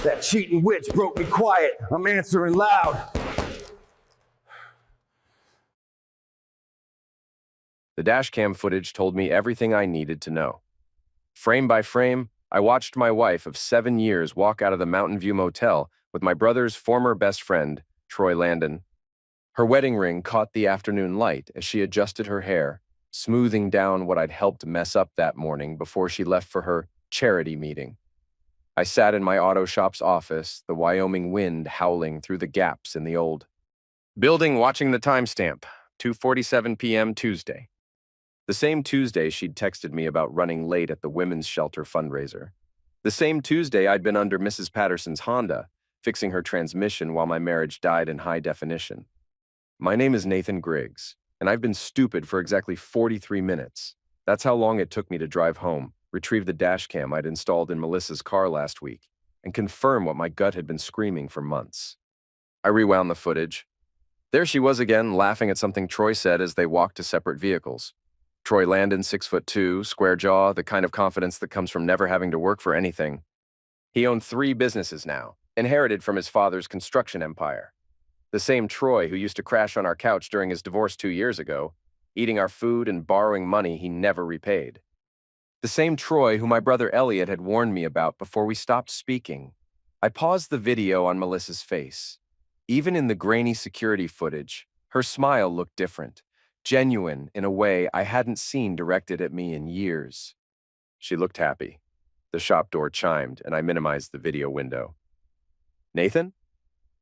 That cheating witch broke me quiet. I'm answering loud. The dashcam footage told me everything I needed to know. Frame by frame, I watched my wife of 7 years walk out of the Mountain View Motel with my brother's former best friend, Troy Landon. Her wedding ring caught the afternoon light as she adjusted her hair, smoothing down what I'd helped mess up that morning before she left for her charity meeting. I sat in my auto shop's office, the Wyoming wind howling through the gaps in the old building, watching the timestamp, 2:47 p.m. Tuesday. The same Tuesday she'd texted me about running late at the women's shelter fundraiser. The same Tuesday I'd been under Mrs. Patterson's Honda, fixing her transmission while my marriage died in high definition. My name is Nathan Griggs, and I've been stupid for exactly 43 minutes. That's how long it took me to drive home, retrieve the dash cam I'd installed in Melissa's car last week, and confirm what my gut had been screaming for months. I rewound the footage. There she was again, laughing at something Troy said as they walked to separate vehicles. Troy Landon, 6'2", square jaw, the kind of confidence that comes from never having to work for anything. He owned 3 businesses now, inherited from his father's construction empire. The same Troy who used to crash on our couch during his divorce 2 years ago, eating our food and borrowing money he never repaid. The same Troy who my brother Elliot had warned me about before we stopped speaking. I paused the video on Melissa's face. Even in the grainy security footage, her smile looked different, genuine in a way I hadn't seen directed at me in years. She looked happy. The shop door chimed, and I minimized the video window. Nathan?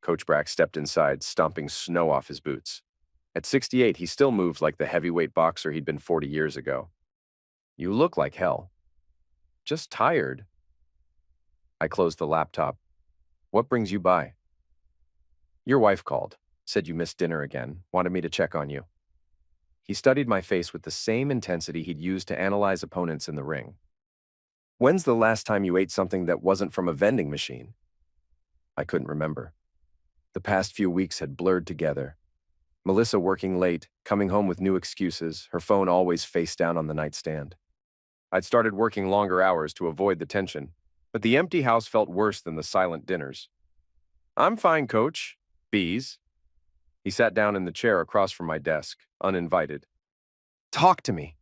Coach Brack stepped inside, stomping snow off his boots. At 68, he still moved like the heavyweight boxer he'd been 40 years ago. You look like hell. Just tired. I closed the laptop. What brings you by? Your wife called, said you missed dinner again, wanted me to check on you. He studied my face with the same intensity he'd used to analyze opponents in the ring. When's the last time you ate something that wasn't from a vending machine? I couldn't remember. The past few weeks had blurred together. Melissa working late, coming home with new excuses, her phone always face down on the nightstand. I'd started working longer hours to avoid the tension, but the empty house felt worse than the silent dinners. I'm fine, Coach. Bees. He sat down in the chair across from my desk, uninvited. Talk to me.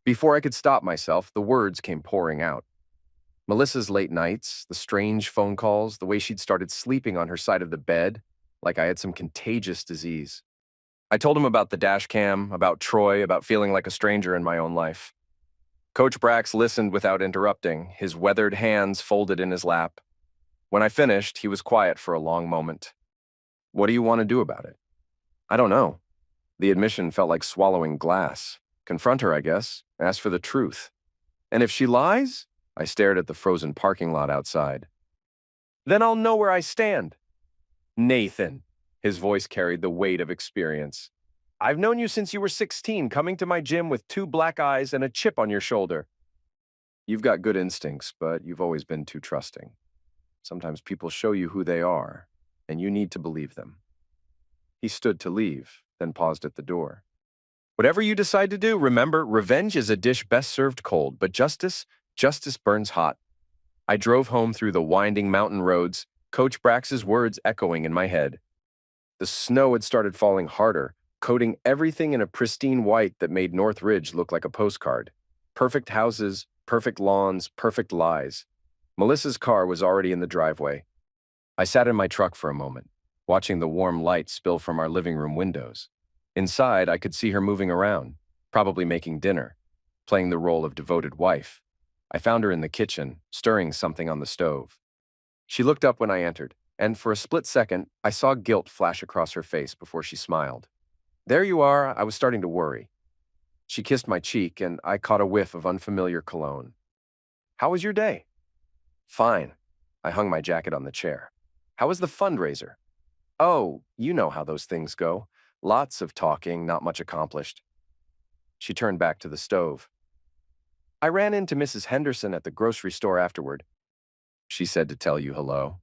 Before I could stop myself, the words came pouring out. Melissa's late nights, the strange phone calls, the way she'd started sleeping on her side of the bed, like I had some contagious disease. I told him about the dash cam, about Troy, about feeling like a stranger in my own life. Coach Brax listened without interrupting, his weathered hands folded in his lap. When I finished, he was quiet for a long moment. What do you want to do about it? I don't know. The admission felt like swallowing glass. Confront her, I guess. Ask for the truth. And if she lies? I stared at the frozen parking lot outside. Then I'll know where I stand. Nathan. His voice carried the weight of experience. I've known you since you were 16, coming to my gym with 2 black eyes and a chip on your shoulder. You've got good instincts, but you've always been too trusting. Sometimes people show you who they are, and you need to believe them. He stood to leave, then paused at the door. Whatever you decide to do, remember, revenge is a dish best served cold, but justice burns hot. I drove home through the winding mountain roads, Coach Brax's words echoing in my head. The snow had started falling harder, coating everything in a pristine white that made North Ridge look like a postcard. Perfect houses, perfect lawns, perfect lies. Melissa's car was already in the driveway. I sat in my truck for a moment, watching the warm light spill from our living room windows. Inside, I could see her moving around, probably making dinner, playing the role of devoted wife. I found her in the kitchen, stirring something on the stove. She looked up when I entered, and for a split second, I saw guilt flash across her face before she smiled. There you are, I was starting to worry. She kissed my cheek, and I caught a whiff of unfamiliar cologne. How was your day? Fine. I hung my jacket on the chair. How was the fundraiser? Oh, you know how those things go. Lots of talking, not much accomplished. She turned back to the stove. I ran into Mrs. Henderson at the grocery store afterward. She said to tell you hello.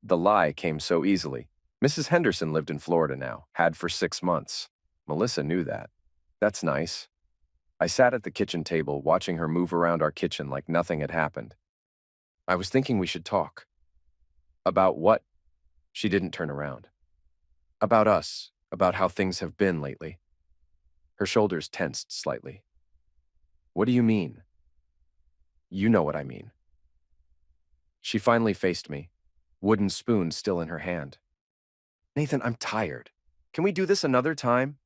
The lie came so easily. Mrs. Henderson lived in Florida now, had for 6 months. Melissa knew that. That's nice. I sat at the kitchen table, watching her move around our kitchen like nothing had happened. I was thinking we should talk. About what? She didn't turn around. About us, about how things have been lately. Her shoulders tensed slightly. What do you mean? You know what I mean. She finally faced me, wooden spoon still in her hand. Nathan, I'm tired. Can we do this another time?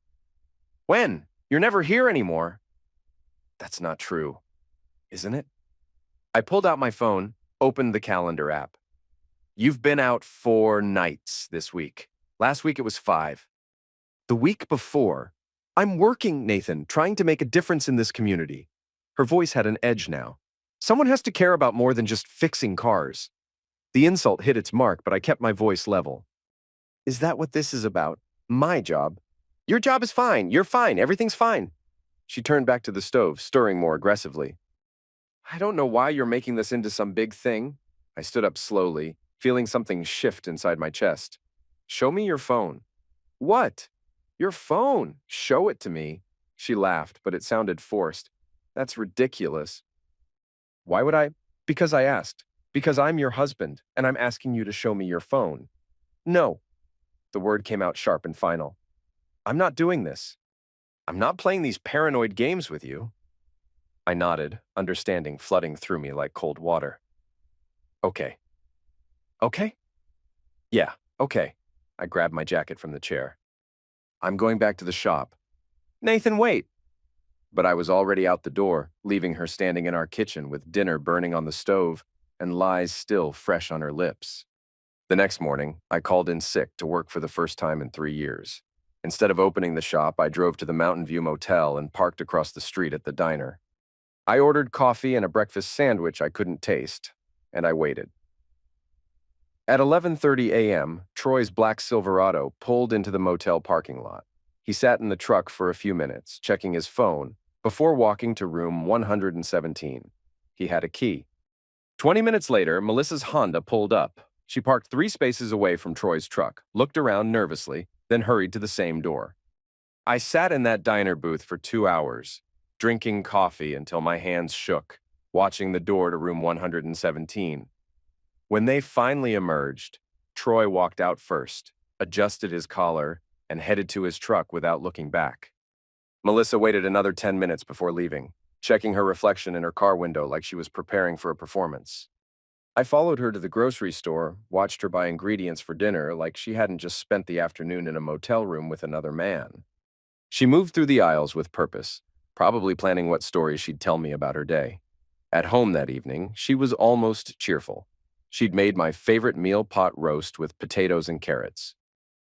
When? You're never here anymore. That's not true, isn't it? I pulled out my phone, opened the calendar app. You've been out 4 nights this week. Last week it was 5. The week before, I'm working, Nathan, trying to make a difference in this community. Her voice had an edge now. Someone has to care about more than just fixing cars. The insult hit its mark, but I kept my voice level. Is that what this is about? My job? Your job is fine. You're fine. Everything's fine. She turned back to the stove, stirring more aggressively. I don't know why you're making this into some big thing. I stood up slowly, feeling something shift inside my chest. Show me your phone. What? Your phone. Show it to me. She laughed, but it sounded forced. That's ridiculous. Why would I? Because I asked. Because I'm your husband, and I'm asking you to show me your phone. No. The word came out sharp and final. I'm not doing this. I'm not playing these paranoid games with you. I nodded, understanding flooding through me like cold water. Okay. Okay? Yeah, okay. I grabbed my jacket from the chair. I'm going back to the shop. Nathan, wait. But I was already out the door, leaving her standing in our kitchen with dinner burning on the stove and lies still fresh on her lips. The next morning, I called in sick to work for the first time in 3 years. Instead of opening the shop, I drove to the Mountain View Motel and parked across the street at the diner. I ordered coffee and a breakfast sandwich I couldn't taste, and I waited. At 11:30 a.m., Troy's black Silverado pulled into the motel parking lot. He sat in the truck for a few minutes, checking his phone, before walking to room 117. He had a key. 20 minutes later, Melissa's Honda pulled up. She parked 3 spaces away from Troy's truck, looked around nervously, then hurried to the same door. I sat in that diner booth for 2 hours, drinking coffee until my hands shook, watching the door to room 117. When they finally emerged, Troy walked out first, adjusted his collar, and headed to his truck without looking back. Melissa waited another 10 minutes before leaving, checking her reflection in her car window like she was preparing for a performance. I followed her to the grocery store, watched her buy ingredients for dinner like she hadn't just spent the afternoon in a motel room with another man. She moved through the aisles with purpose, probably planning what stories she'd tell me about her day. At home that evening, she was almost cheerful. She'd made my favorite meal pot roast with potatoes and carrots.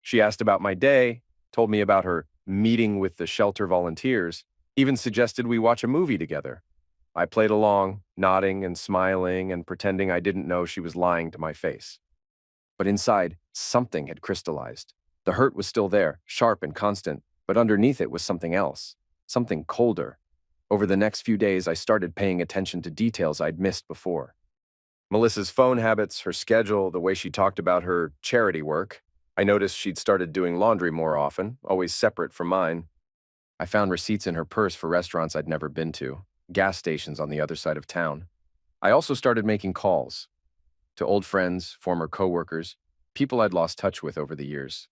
She asked about my day, told me about her meeting with the shelter volunteers, even suggested we watch a movie together. I played along, nodding and smiling and pretending I didn't know she was lying to my face. But inside, something had crystallized. The hurt was still there, sharp and constant, but underneath it was something else, something colder. Over the next few days, I started paying attention to details I'd missed before. Melissa's phone habits, her schedule, the way she talked about her charity work. I noticed she'd started doing laundry more often, always separate from mine. I found receipts in her purse for restaurants I'd never been to, gas stations on the other side of town. I also started making calls to old friends, former coworkers, people I'd lost touch with over the years.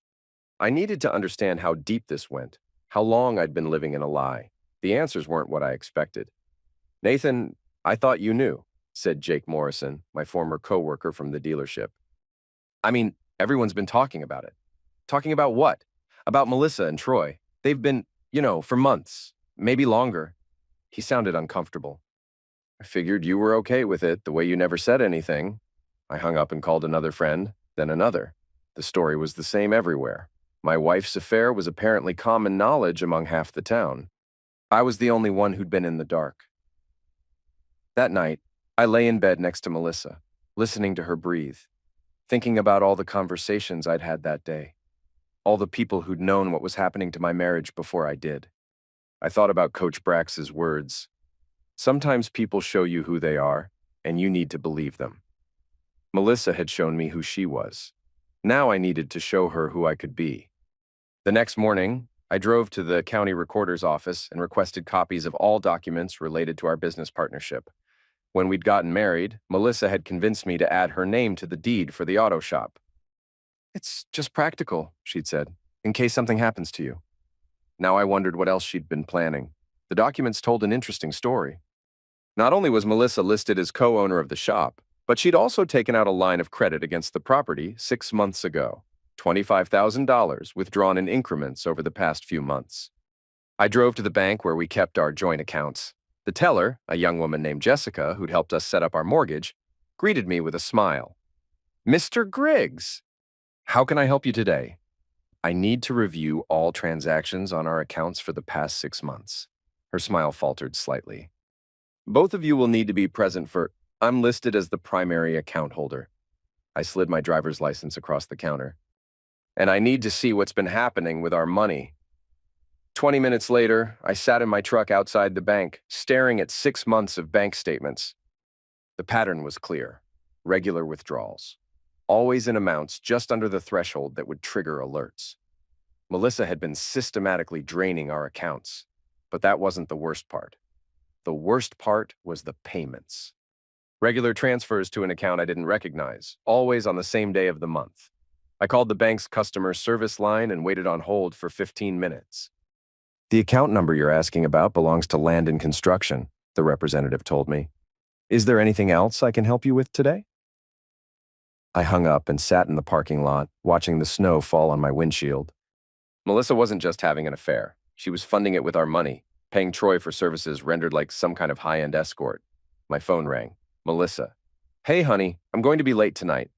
I needed to understand how deep this went, how long I'd been living in a lie. The answers weren't what I expected. Nathan, I thought you knew, said Jake Morrison, my former coworker from the dealership. I mean, everyone's been talking about it. Talking about what? About Melissa and Troy. They've been, for months, maybe longer. He sounded uncomfortable. I figured you were okay with it, the way you never said anything. I hung up and called another friend, then another. The story was the same everywhere. My wife's affair was apparently common knowledge among half the town. I was the only one who'd been in the dark. That night, I lay in bed next to Melissa, listening to her breathe, thinking about all the conversations I'd had that day, all the people who'd known what was happening to my marriage before I did. I thought about Coach Brax's words. Sometimes people show you who they are, and you need to believe them. Melissa had shown me who she was. Now I needed to show her who I could be. The next morning, I drove to the county recorder's office and requested copies of all documents related to our business partnership. When we'd gotten married, Melissa had convinced me to add her name to the deed for the auto shop. It's just practical, she'd said, in case something happens to you. Now I wondered what else she'd been planning. The documents told an interesting story. Not only was Melissa listed as co-owner of the shop, but she'd also taken out a line of credit against the property 6 months ago, $25,000 withdrawn in increments over the past few months. I drove to the bank where we kept our joint accounts. The teller, a young woman named Jessica, who'd helped us set up our mortgage, greeted me with a smile. "Mr. Griggs, how can I help you today? I need to review all transactions on our accounts for the past 6 months." Her smile faltered slightly. "Both of you will need to be present for— I'm listed as the primary account holder." I slid my driver's license across the counter. "And I need to see what's been happening with our money." 20 minutes later, I sat in my truck outside the bank, staring at 6 months of bank statements. The pattern was clear: regular withdrawals, always in amounts just under the threshold that would trigger alerts. Melissa had been systematically draining our accounts, but that wasn't the worst part. The worst part was the payments. Regular transfers to an account I didn't recognize, always on the same day of the month. I called the bank's customer service line and waited on hold for 15 minutes. "The account number you're asking about belongs to Land and Construction," the representative told me. "Is there anything else I can help you with today?" I hung up and sat in the parking lot, watching the snow fall on my windshield. Melissa wasn't just having an affair. She was funding it with our money, paying Troy for services rendered like some kind of high-end escort. My phone rang. Melissa. "Hey, honey, I'm going to be late tonight."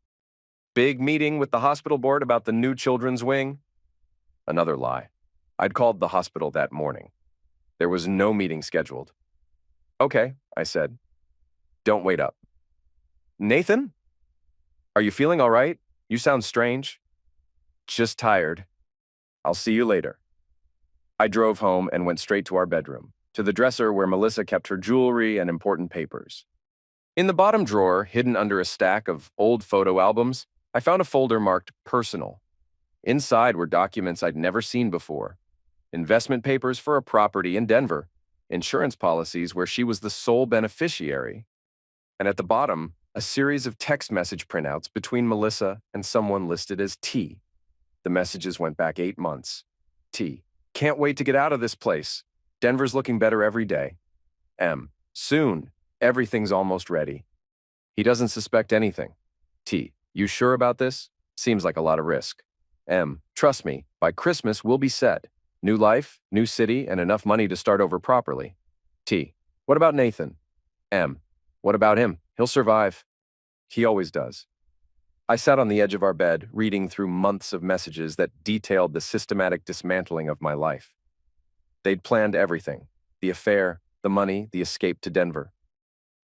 "Big meeting with the hospital board about the new children's wing?" Another lie. I'd called the hospital that morning. There was no meeting scheduled. "Okay," I said. "Don't wait up." "Nathan? Are you feeling all right? You sound strange." "Just tired. I'll see you later." I drove home and went straight to our bedroom, to the dresser where Melissa kept her jewelry and important papers. In the bottom drawer, hidden under a stack of old photo albums, I found a folder marked Personal. Inside were documents I'd never seen before: investment papers for a property in Denver, insurance policies where she was the sole beneficiary, and at the bottom, a series of text message printouts between Melissa and someone listed as T. The messages went back 8 months. T. "Can't wait to get out of this place. Denver's looking better every day." M. "Soon. Everything's almost ready." "He doesn't suspect anything." T. "You sure about this? Seems like a lot of risk." M. "Trust me, by Christmas we'll be set. New life, new city, and enough money to start over properly." T. "What about Nathan?" M. "What about him? He'll survive." "He always does." I sat on the edge of our bed, reading through months of messages that detailed the systematic dismantling of my life. They'd planned everything: the affair, the money, the escape to Denver.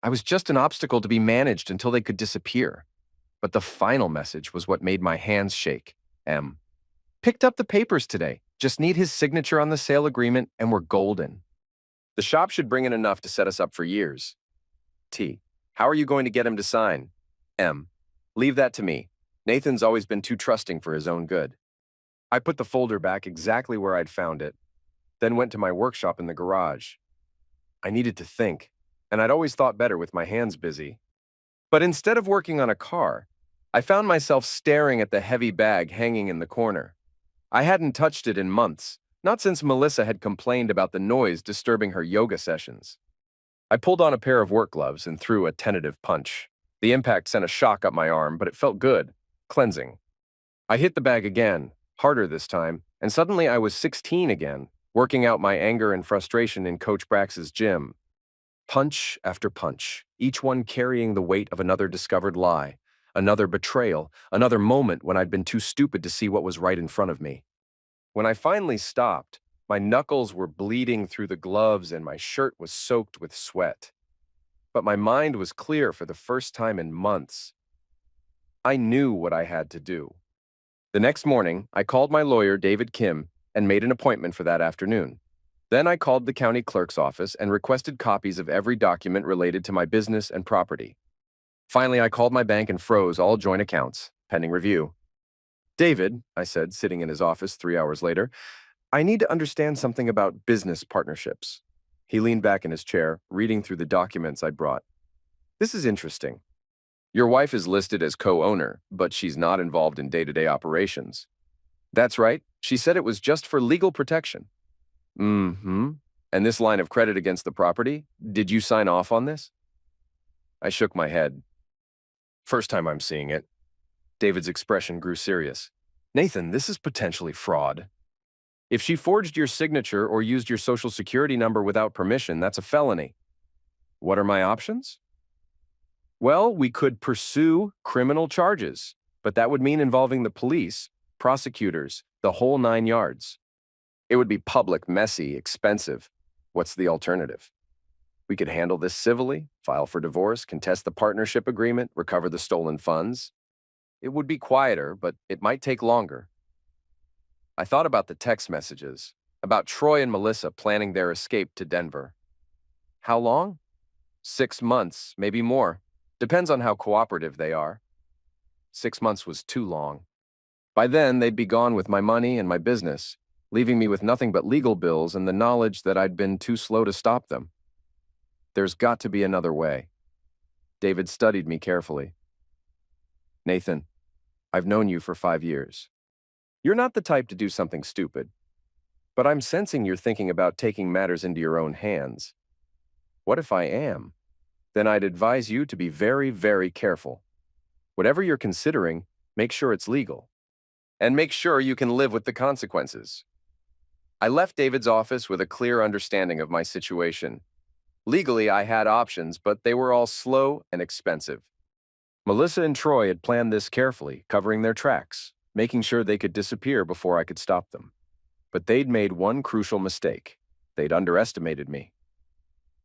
I was just an obstacle to be managed until they could disappear. But the final message was what made my hands shake. M. "Picked up the papers today. Just need his signature on the sale agreement and we're golden. The shop should bring in enough to set us up for years." T. "How are you going to get him to sign?" M. "Leave that to me. Nathan's always been too trusting for his own good." I put the folder back exactly where I'd found it, then went to my workshop in the garage. I needed to think, and I'd always thought better with my hands busy. But instead of working on a car, I found myself staring at the heavy bag hanging in the corner. I hadn't touched it in months, not since Melissa had complained about the noise disturbing her yoga sessions. I pulled on a pair of work gloves and threw a tentative punch. The impact sent a shock up my arm, but it felt good, cleansing. I hit the bag again, harder this time, and suddenly I was 16 again, working out my anger and frustration in Coach Brax's gym. Punch after punch, each one carrying the weight of another discovered lie, another betrayal, another moment when I'd been too stupid to see what was right in front of me. When I finally stopped, my knuckles were bleeding through the gloves and my shirt was soaked with sweat. But my mind was clear for the first time in months. I knew what I had to do. The next morning, I called my lawyer, David Kim, and made an appointment for that afternoon. Then I called the county clerk's office and requested copies of every document related to my business and property. Finally, I called my bank and froze all joint accounts, pending review. "David," I said, sitting in his office 3 hours later, "I need to understand something about business partnerships." He leaned back in his chair, reading through the documents I'd brought. This is interesting. Your wife is listed as co-owner, but she's not involved in day-to-day operations. That's right. She said it was just for legal protection. Mm-hmm. And this line of credit against the property? Did you sign off on this? I shook my head. First time I'm seeing it. David's expression grew serious. Nathan, this is potentially fraud. If she forged your signature or used your social security number without permission, that's a felony. What are my options? Well, we could pursue criminal charges, but that would mean involving the police, prosecutors, the whole 9 yards. It would be public, messy, expensive. What's the alternative? We could handle this civilly, file for divorce, contest the partnership agreement, recover the stolen funds. It would be quieter, but it might take longer. I thought about the text messages, about Troy and Melissa planning their escape to Denver. How long? 6 months, maybe more. Depends on how cooperative they are. 6 months was too long. By then, they'd be gone with my money and my business, leaving me with nothing but legal bills and the knowledge that I'd been too slow to stop them. There's got to be another way. David studied me carefully. Nathan, I've known you for 5 years. You're not the type to do something stupid, but I'm sensing you're thinking about taking matters into your own hands. What if I am? Then I'd advise you to be very, very careful. Whatever you're considering, make sure it's legal. And make sure you can live with the consequences. I left David's office with a clear understanding of my situation. Legally, I had options, but they were all slow and expensive. Melissa and Troy had planned this carefully, covering their tracks, making sure they could disappear before I could stop them. But they'd made one crucial mistake. They'd underestimated me.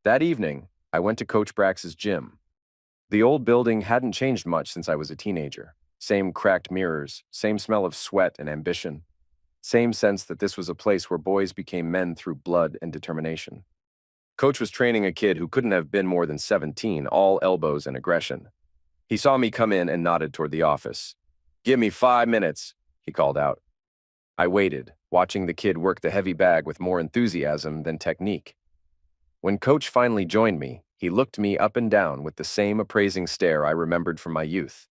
That evening, I went to Coach Brax's gym. The old building hadn't changed much since I was a teenager. Same cracked mirrors, same smell of sweat and ambition. Same sense that this was a place where boys became men through blood and determination. Coach was training a kid who couldn't have been more than 17, all elbows and aggression. He saw me come in and nodded toward the office. "Give me 5 minutes," he called out. I waited, watching the kid work the heavy bag with more enthusiasm than technique. When Coach finally joined me, he looked me up and down with the same appraising stare I remembered from my youth.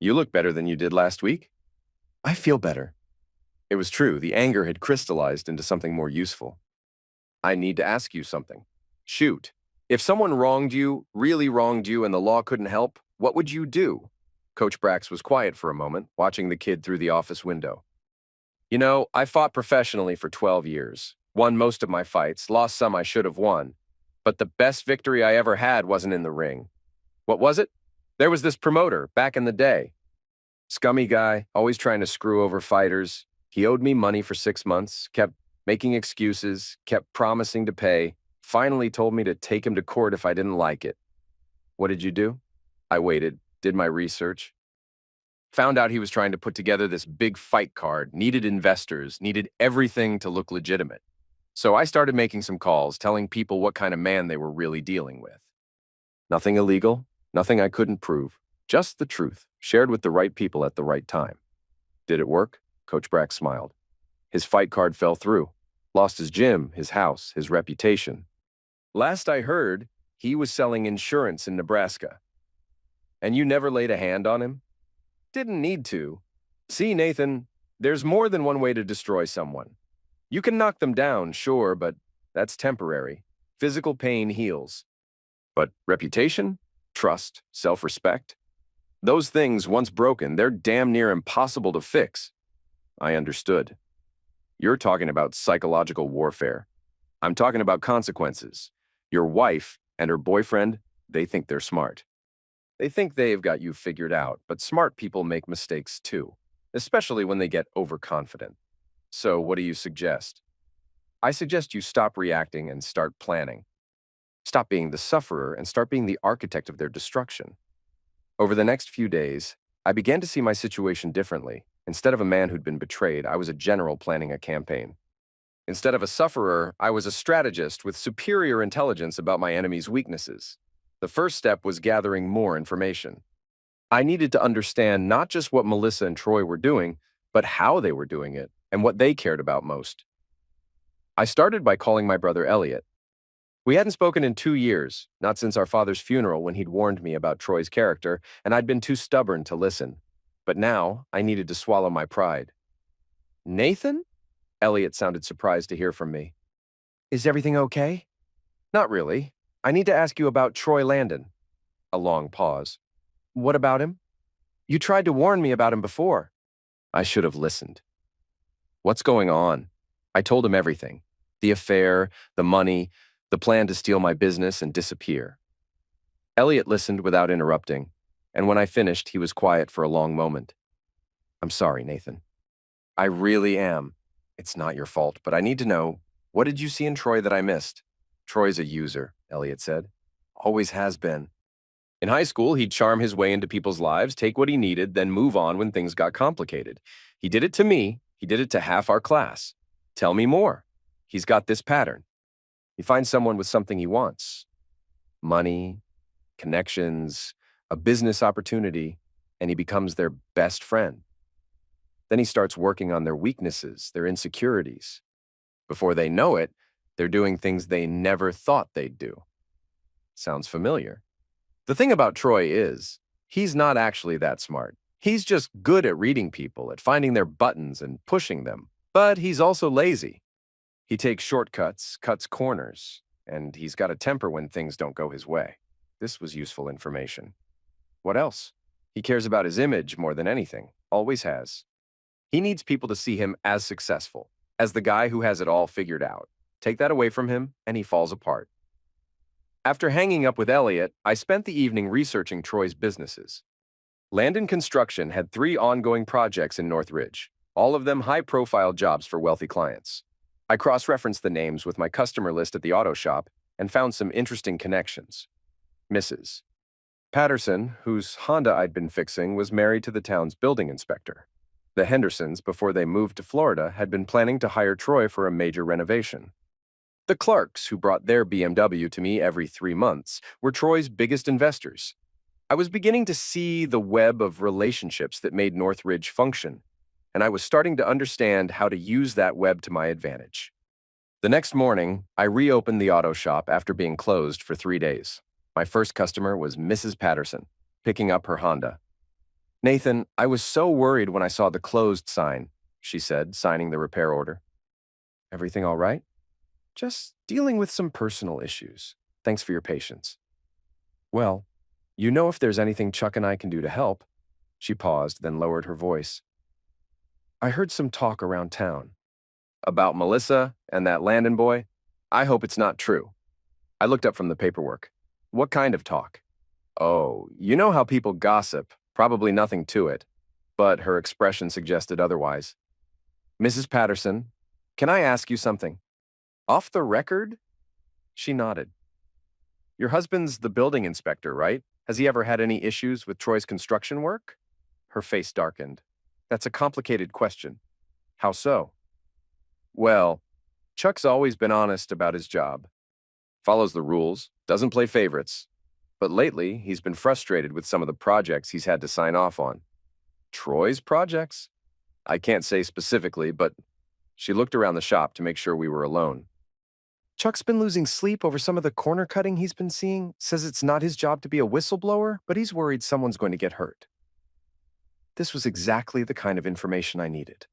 "You look better than you did last week." "I feel better." It was true, the anger had crystallized into something more useful. "I need to ask you something." "Shoot. If someone wronged you, really wronged you, and the law couldn't help, what would you do?" Coach Brax was quiet for a moment, watching the kid through the office window. "You know, I fought professionally for 12 years, won most of my fights, lost some I should have won, but the best victory I ever had wasn't in the ring. What was it? There was this promoter, back in the day. Scummy guy, always trying to screw over fighters. He owed me money for 6 months, kept making excuses, kept promising to pay, finally told me to take him to court if I didn't like it. What did you do? I waited, did my research. Found out he was trying to put together this big fight card, needed investors, needed everything to look legitimate. So I started making some calls, telling people what kind of man they were really dealing with. Nothing illegal, nothing I couldn't prove, just the truth, shared with the right people at the right time. Did it work? Coach Brax smiled. His fight card fell through. Lost his gym, his house, his reputation. Last I heard, he was selling insurance in Nebraska. And you never laid a hand on him? Didn't need to. See, Nathan, there's more than one way to destroy someone. You can knock them down, sure, but that's temporary. Physical pain heals. But reputation, trust, self-respect, those things, once broken, they're damn near impossible to fix. I understood. You're talking about psychological warfare. I'm talking about consequences. Your wife and her boyfriend, they think they're smart. They think they've got you figured out, but smart people make mistakes too, especially when they get overconfident. So what do you suggest? I suggest you stop reacting and start planning. Stop being the sufferer and start being the architect of their destruction. Over the next few days, I began to see my situation differently. Instead of a man who'd been betrayed, I was a general planning a campaign. Instead of a sufferer, I was a strategist with superior intelligence about my enemy's weaknesses. The first step was gathering more information. I needed to understand not just what Melissa and Troy were doing, but how they were doing it and what they cared about most. I started by calling my brother Elliot. We hadn't spoken in 2 years, not since our father's funeral when he'd warned me about Troy's character, and I'd been too stubborn to listen. But now I needed to swallow my pride. Nathan? Elliot sounded surprised to hear from me. Is everything okay? Not really. I need to ask you about Troy Landon. A long pause. What about him? You tried to warn me about him before. I should have listened. What's going on? I told him everything. The affair, the money, the plan to steal my business and disappear. Elliot listened without interrupting, and when I finished, he was quiet for a long moment. I'm sorry, Nathan. I really am. It's not your fault, but I need to know, what did you see in Troy that I missed? Troy's a user, Elliot said. Always has been. In high school, he'd charm his way into people's lives, take what he needed, then move on when things got complicated. He did it to me. He did it to half our class. Tell me more. He's got this pattern. He finds someone with something he wants. Money, connections, a business opportunity, and he becomes their best friend. Then he starts working on their weaknesses, their insecurities. Before they know it, they're doing things they never thought they'd do. Sounds familiar. The thing about Troy is, he's not actually that smart. He's just good at reading people, at finding their buttons and pushing them. But he's also lazy. He takes shortcuts, cuts corners, and he's got a temper when things don't go his way. This was useful information. What else? He cares about his image more than anything, always has. He needs people to see him as successful, as the guy who has it all figured out. Take that away from him, and he falls apart. After hanging up with Elliot, I spent the evening researching Troy's businesses. Landon Construction had 3 ongoing projects in Northridge, all of them high-profile jobs for wealthy clients. I cross-referenced the names with my customer list at the auto shop and found some interesting connections. Mrs. Patterson, whose Honda I'd been fixing, was married to the town's building inspector. The Hendersons, before they moved to Florida, had been planning to hire Troy for a major renovation. The Clarks, who brought their BMW to me every 3 months, were Troy's biggest investors. I was beginning to see the web of relationships that made Northridge function, and I was starting to understand how to use that web to my advantage. The next morning, I reopened the auto shop after being closed for 3 days. My first customer was Mrs. Patterson, picking up her Honda. Nathan, I was so worried when I saw the closed sign, she said, signing the repair order. Everything all right? Just dealing with some personal issues. Thanks for your patience. Well, you know if there's anything Chuck and I can do to help. She paused, then lowered her voice. I heard some talk around town. About Melissa and that Landon boy? I hope it's not true. I looked up from the paperwork. What kind of talk? Oh, you know how people gossip. Probably nothing to it. But her expression suggested otherwise. Mrs. Patterson, can I ask you something? Off the record? She nodded. Your husband's the building inspector, right? Has he ever had any issues with Troy's construction work? Her face darkened. That's a complicated question. How so? Well, Chuck's always been honest about his job. Follows the rules, doesn't play favorites. But lately, he's been frustrated with some of the projects he's had to sign off on. Troy's projects? I can't say specifically, but she looked around the shop to make sure we were alone. Chuck's been losing sleep over some of the corner cutting he's been seeing, says it's not his job to be a whistleblower, but he's worried someone's going to get hurt. This was exactly the kind of information I needed.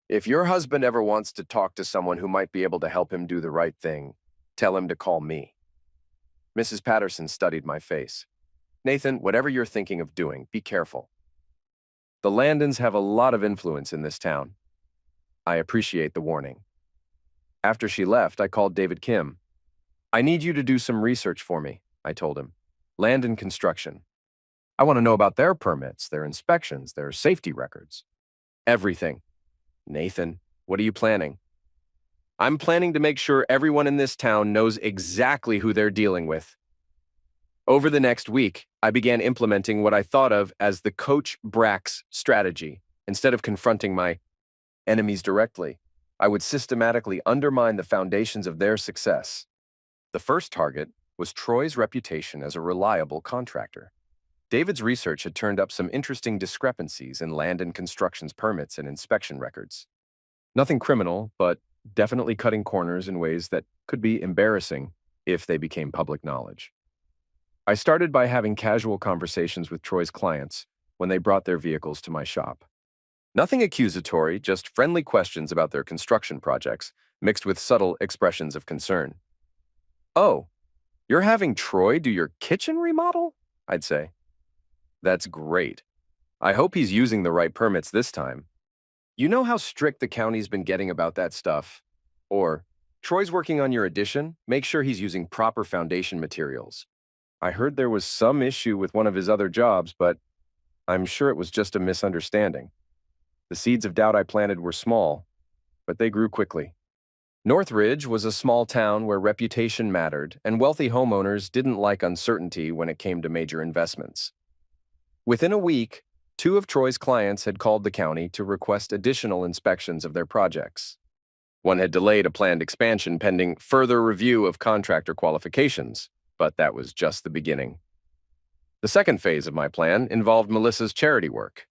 If your husband ever wants to talk to someone who might be able to help him do the right thing, tell him to call me. Mrs. Patterson studied my face. Nathan, whatever you're thinking of doing, be careful. The Landons have a lot of influence in this town. I appreciate the warning. After she left, I called David Kim. I need you to do some research for me, I told him. Landon Construction. I want to know about their permits, their inspections, their safety records. Everything. Nathan, what are you planning? I'm planning to make sure everyone in this town knows exactly who they're dealing with. Over the next week, I began implementing what I thought of as the Coach Brax strategy. Instead of confronting my enemies directly, I would systematically undermine the foundations of their success. The first target was Troy's reputation as a reliable contractor. David's research had turned up some interesting discrepancies in Landon Construction's permits and inspection records. Nothing criminal, but definitely cutting corners in ways that could be embarrassing. if they became public knowledge. I started by having casual conversations with Troy's clients when they brought their vehicles to my shop. Nothing accusatory, just friendly questions about their construction projects, mixed with subtle expressions of concern. "Oh, you're having Troy do your kitchen remodel?" I'd say. "That's great. I hope he's using the right permits this time. You know how strict the county's been getting about that stuff?" Or, "Troy's working on your addition. Make sure he's using proper foundation materials. I heard there was some issue with one of his other jobs, but I'm sure it was just a misunderstanding." The seeds of doubt I planted were small, but they grew quickly. Northridge was a small town where reputation mattered, and wealthy homeowners didn't like uncertainty when it came to major investments. Within a week, 2 of Troy's clients had called the county to request additional inspections of their projects. One had delayed a planned expansion pending further review of contractor qualifications, but that was just the beginning. The second phase of my plan involved Melissa's charity work.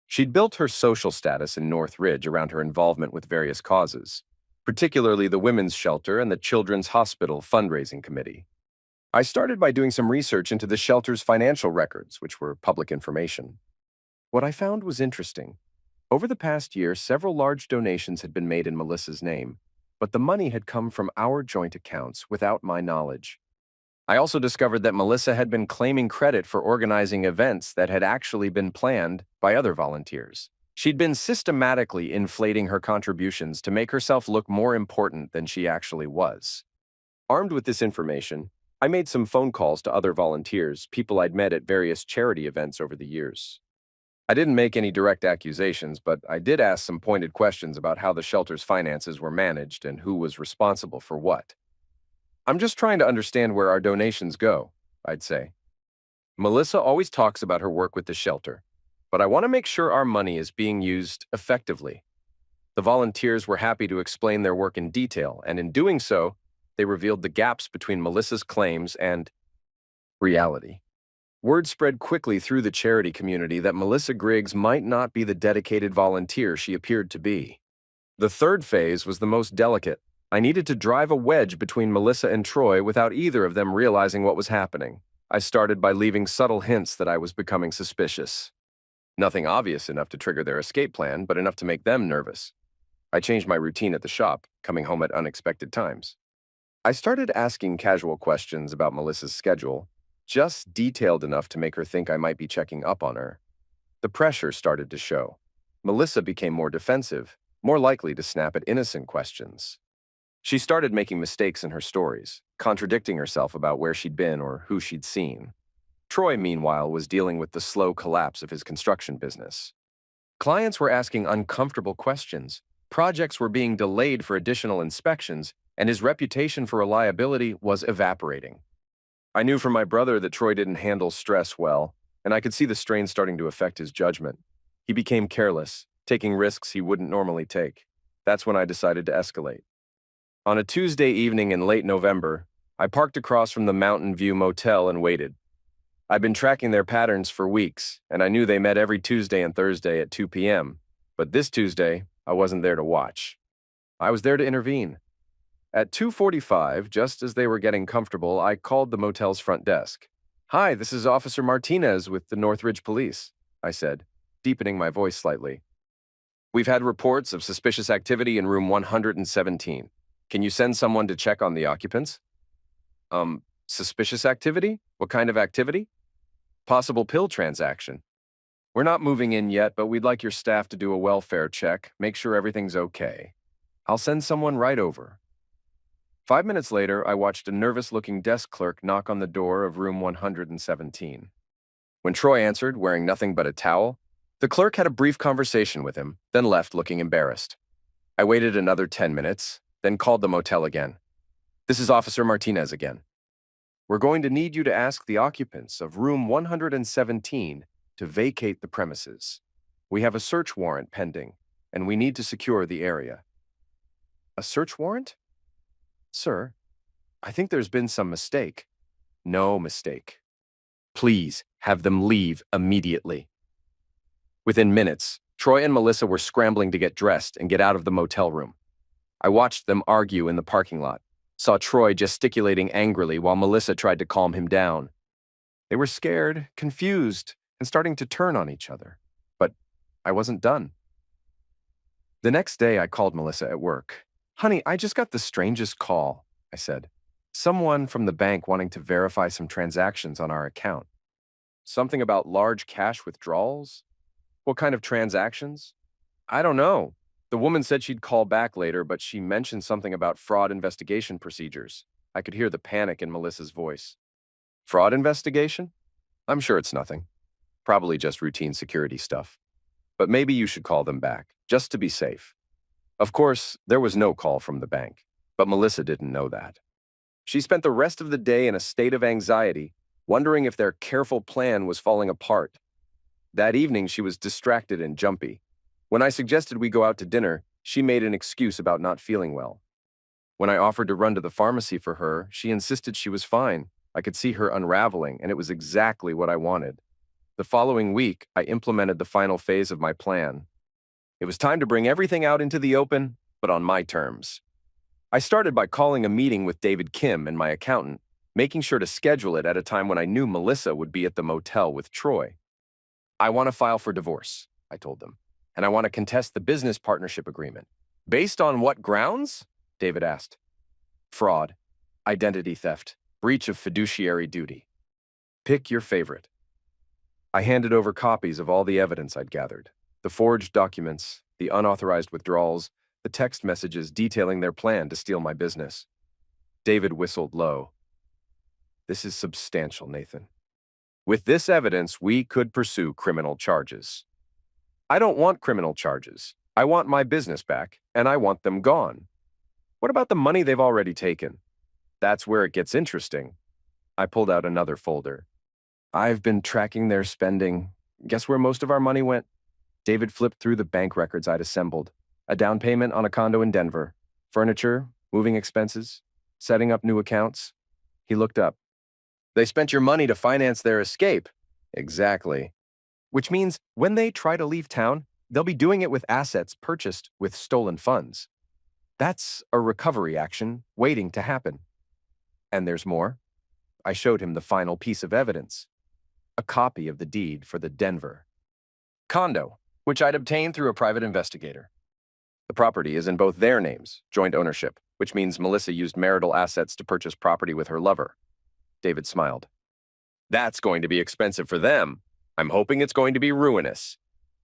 She'd built her social status in Northridge around her involvement with various causes, particularly the Women's Shelter and the Children's Hospital Fundraising Committee. I started by doing some research into the shelter's financial records, which were public information. What I found was interesting. Over the past year, several large donations had been made in Melissa's name, but the money had come from our joint accounts without my knowledge. I also discovered that Melissa had been claiming credit for organizing events that had actually been planned by other volunteers. She'd been systematically inflating her contributions to make herself look more important than she actually was. Armed with this information, I made some phone calls to other volunteers, people I'd met at various charity events over the years. I didn't make any direct accusations, but I did ask some pointed questions about how the shelter's finances were managed and who was responsible for what. "I'm just trying to understand where our donations go," I'd say. "Melissa always talks about her work with the shelter, but I want to make sure our money is being used effectively." The volunteers were happy to explain their work in detail, and in doing so, they revealed the gaps between Melissa's claims and reality. Word spread quickly through the charity community that Melissa Griggs might not be the dedicated volunteer she appeared to be. The third phase was the most delicate. I needed to drive a wedge between Melissa and Troy without either of them realizing what was happening. I started by leaving subtle hints that I was becoming suspicious. Nothing obvious enough to trigger their escape plan, but enough to make them nervous. I changed my routine at the shop, coming home at unexpected times. I started asking casual questions about Melissa's schedule, just detailed enough to make her think I might be checking up on her. The pressure started to show. Melissa became more defensive, more likely to snap at innocent questions. She started making mistakes in her stories, contradicting herself about where she'd been or who she'd seen. Troy, meanwhile, was dealing with the slow collapse of his construction business. Clients were asking uncomfortable questions, projects were being delayed for additional inspections, and his reputation for reliability was evaporating. I knew from my brother that Troy didn't handle stress well, and I could see the strain starting to affect his judgment. He became careless, taking risks he wouldn't normally take. That's when I decided to escalate. On a Tuesday evening in late November, I parked across from the Mountain View Motel and waited. I'd been tracking their patterns for weeks, and I knew they met every Tuesday and Thursday at 2 p.m., but this Tuesday, I wasn't there to watch. I was there to intervene. At 2:45, just as they were getting comfortable, I called the motel's front desk. "Hi, this is Officer Martinez with the Northridge Police," I said, deepening my voice slightly. "We've had reports of suspicious activity in room 117. Can you send someone to check on the occupants?" Suspicious activity? What kind of activity?" "Possible pill transaction. We're not moving in yet, but we'd like your staff to do a welfare check, make sure everything's okay. I'll send someone right over." 5 minutes later, I watched a nervous-looking desk clerk knock on the door of room 117. When Troy answered, wearing nothing but a towel, the clerk had a brief conversation with him, then left looking embarrassed. I waited another 10 minutes, then called the motel again. "This is Officer Martinez again. We're going to need you to ask the occupants of room 117 to vacate the premises. We have a search warrant pending, and we need to secure the area." "A search warrant?" "Sir, I think there's been some mistake." "No mistake. Please have them leave immediately." Within minutes, Troy and Melissa were scrambling to get dressed and get out of the motel room. I watched them argue in the parking lot. saw Troy gesticulating angrily while Melissa tried to calm him down. They were scared, confused, and starting to turn on each other. But I wasn't done. The next day, I called Melissa at work. "Honey, I just got the strangest call," I said. "Someone from the bank wanting to verify some transactions on our account. Something about large cash withdrawals? What kind of transactions?" "I don't know. The woman said she'd call back later, but she mentioned something about fraud investigation procedures." I could hear the panic in Melissa's voice. "Fraud investigation? I'm sure it's nothing. Probably just routine security stuff. But maybe you should call them back, just to be safe." Of course, there was no call from the bank, but Melissa didn't know that. She spent the rest of the day in a state of anxiety, wondering if their careful plan was falling apart. That evening, she was distracted and jumpy. When I suggested we go out to dinner, she made an excuse about not feeling well. When I offered to run to the pharmacy for her, she insisted she was fine. I could see her unraveling, and it was exactly what I wanted. The following week, I implemented the final phase of my plan. It was time to bring everything out into the open, but on my terms. I started by calling a meeting with David Kim and my accountant, making sure to schedule it at a time when I knew Melissa would be at the motel with Troy. "I want to file for divorce," I told them, "and I want to contest the business partnership agreement." "Based on what grounds?" David asked. "Fraud, identity theft, breach of fiduciary duty. Pick your favorite." I handed over copies of all the evidence I'd gathered: the forged documents, the unauthorized withdrawals, the text messages detailing their plan to steal my business. David whistled low. "This is substantial, Nathan. With this evidence, we could pursue criminal charges." "I don't want criminal charges. I want my business back, and I want them gone." "What about the money they've already taken?" "That's where it gets interesting." I pulled out another folder. "I've been tracking their spending. Guess where most of our money went?" David flipped through the bank records I'd assembled. A down payment on a condo in Denver, furniture, moving expenses, setting up new accounts. He looked up. "They spent your money to finance their escape." "Exactly. Which means when they try to leave town, they'll be doing it with assets purchased with stolen funds. That's a recovery action waiting to happen." "And there's more." I showed him the final piece of evidence: a copy of the deed for the Denver condo, which I'd obtained through a private investigator. The property is in both their names, joint ownership, which means Melissa used marital assets to purchase property with her lover. David smiled. "That's going to be expensive for them. I'm hoping it's going to be ruinous."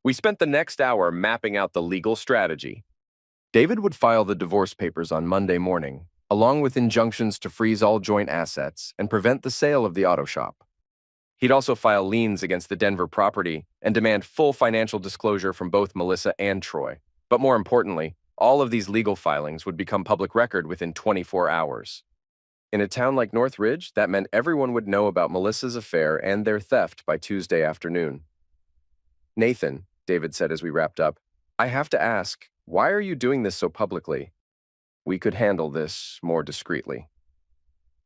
We spent the next hour mapping out the legal strategy. David would file the divorce papers on Monday morning, along with injunctions to freeze all joint assets and prevent the sale of the auto shop. He'd also file liens against the Denver property and demand full financial disclosure from both Melissa and Troy. But more importantly, all of these legal filings would become public record within 24 hours. In a town like Northridge, that meant everyone would know about Melissa's affair and their theft by Tuesday afternoon. "Nathan," David said as we wrapped up, "I have to ask, why are you doing this so publicly? We could handle this more discreetly."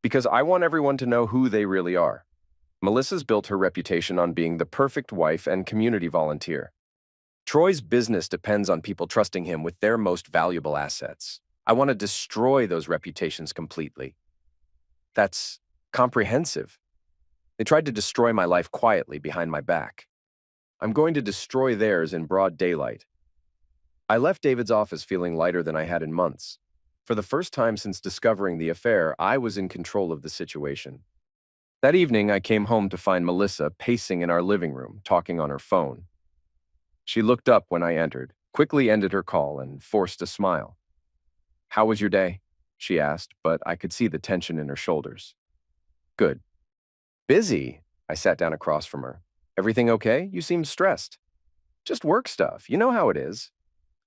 "Because I want everyone to know who they really are. Melissa's built her reputation on being the perfect wife and community volunteer. Troy's business depends on people trusting him with their most valuable assets. I want to destroy those reputations completely." "That's comprehensive." "They tried to destroy my life quietly behind my back. I'm going to destroy theirs in broad daylight." I left David's office feeling lighter than I had in months. For the first time since discovering the affair, I was in control of the situation. That evening, I came home to find Melissa pacing in our living room, talking on her phone. She looked up when I entered, quickly ended her call, and forced a smile. "How was your day?" she asked, but I could see the tension in her shoulders. "Good." "Busy?" I sat down across from her. "Everything okay? You seemed stressed." "Just work stuff. You know how it is."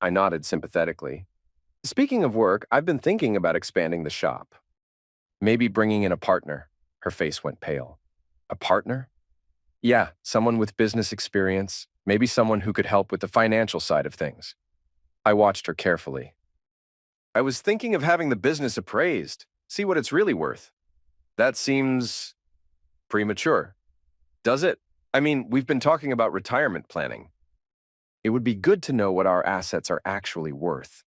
I nodded sympathetically. "Speaking of work, I've been thinking about expanding the shop. Maybe bringing in a partner." Her face went pale. "A partner?" "Yeah, someone with business experience, maybe someone who could help with the financial side of things." I watched her carefully. "I was thinking of having the business appraised, see what it's really worth." "That seems premature." "Does it? I mean, we've been talking about retirement planning." "It would be good to know what our assets are actually worth."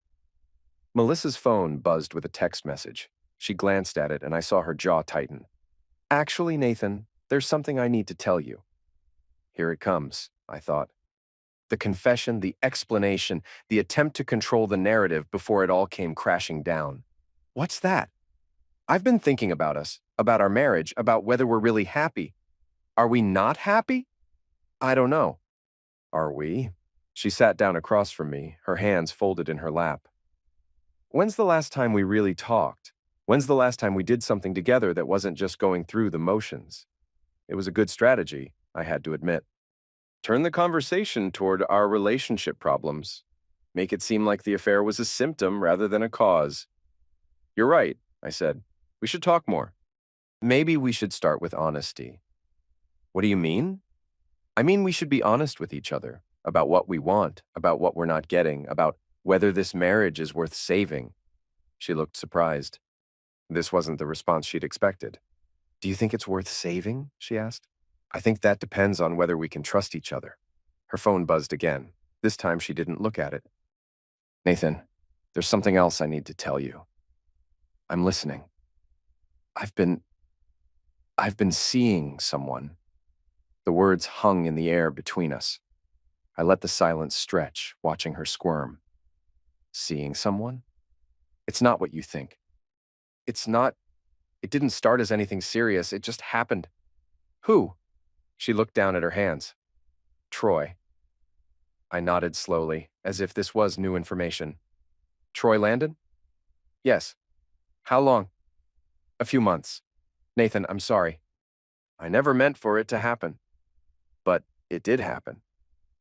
Melissa's phone buzzed with a text message. She glanced at it, and I saw her jaw tighten. Actually, Nathan, there's something I need to tell you. Here it comes, I thought. The confession, the explanation, the attempt to control the narrative before it all came crashing down. What's that? I've been thinking about us, about our marriage, about whether we're really happy. Are we not happy? I don't know. Are we? She sat down across from me, her hands folded in her lap. When's the last time we really talked? When's the last time we did something together that wasn't just going through the motions? It was a good strategy, I had to admit. Turn the conversation toward our relationship problems. Make it seem like the affair was a symptom rather than a cause. You're right, I said. We should talk more. Maybe we should start with honesty. What do you mean? I mean we should be honest with each other about what we want, about what we're not getting, about whether this marriage is worth saving. She looked surprised. This wasn't the response she'd expected. Do you think it's worth saving? She asked. I think that depends on whether we can trust each other. Her phone buzzed again. This time she didn't look at it. Nathan, there's something else I need to tell you. I'm listening. I've been seeing someone. The words hung in the air between us. I let the silence stretch, watching her squirm. Seeing someone? It's not what you think. It didn't start as anything serious, it just happened. Who? She looked down at her hands. Troy. I nodded slowly, as if this was new information. Troy Landon? Yes. How long? A few months. Nathan, I'm sorry. I never meant for it to happen. But it did happen.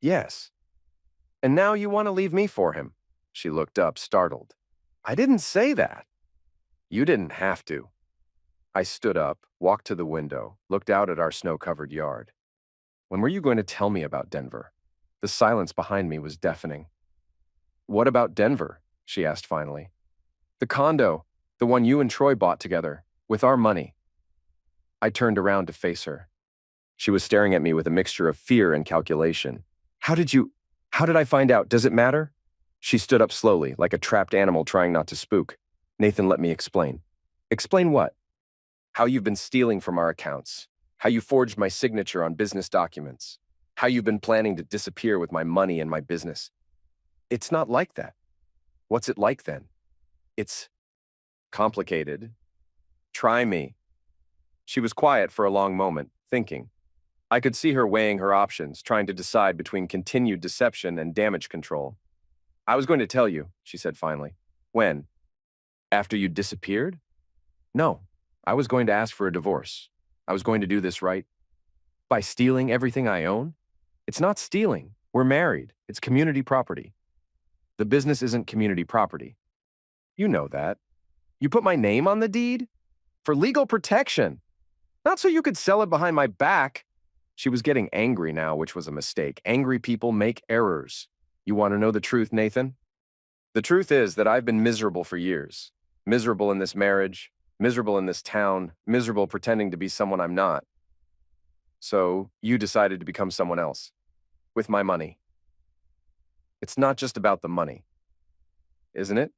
Yes. And now you want to leave me for him? She looked up, startled. I didn't say that. You didn't have to. I stood up, walked to the window, looked out at our snow-covered yard. When were you going to tell me about Denver? The silence behind me was deafening. What about Denver? She asked finally. The condo, the one you and Troy bought together, with our money. I turned around to face her. She was staring at me with a mixture of fear and calculation. How did I find out? Does it matter? She stood up slowly, like a trapped animal trying not to spook. Nathan, let me explain. Explain what? How you've been stealing from our accounts. How you forged my signature on business documents. How you've been planning to disappear with my money and my business. It's not like that. What's it like then? It's complicated. Try me. She was quiet for a long moment, thinking. I could see her weighing her options, trying to decide between continued deception and damage control. I was going to tell you, she said finally. When? After you disappeared? No, I was going to ask for a divorce. I was going to do this right. By stealing everything I own? It's not stealing. We're married. It's community property. The business isn't community property. You know that. You put my name on the deed? For legal protection. Not so you could sell it behind my back. She was getting angry now, which was a mistake. Angry people make errors. You want to know the truth, Nathan? The truth is that I've been miserable for years. Miserable in this marriage, miserable in this town, miserable pretending to be someone I'm not. So you decided to become someone else. With my money. It's not just about the money. Isn't it?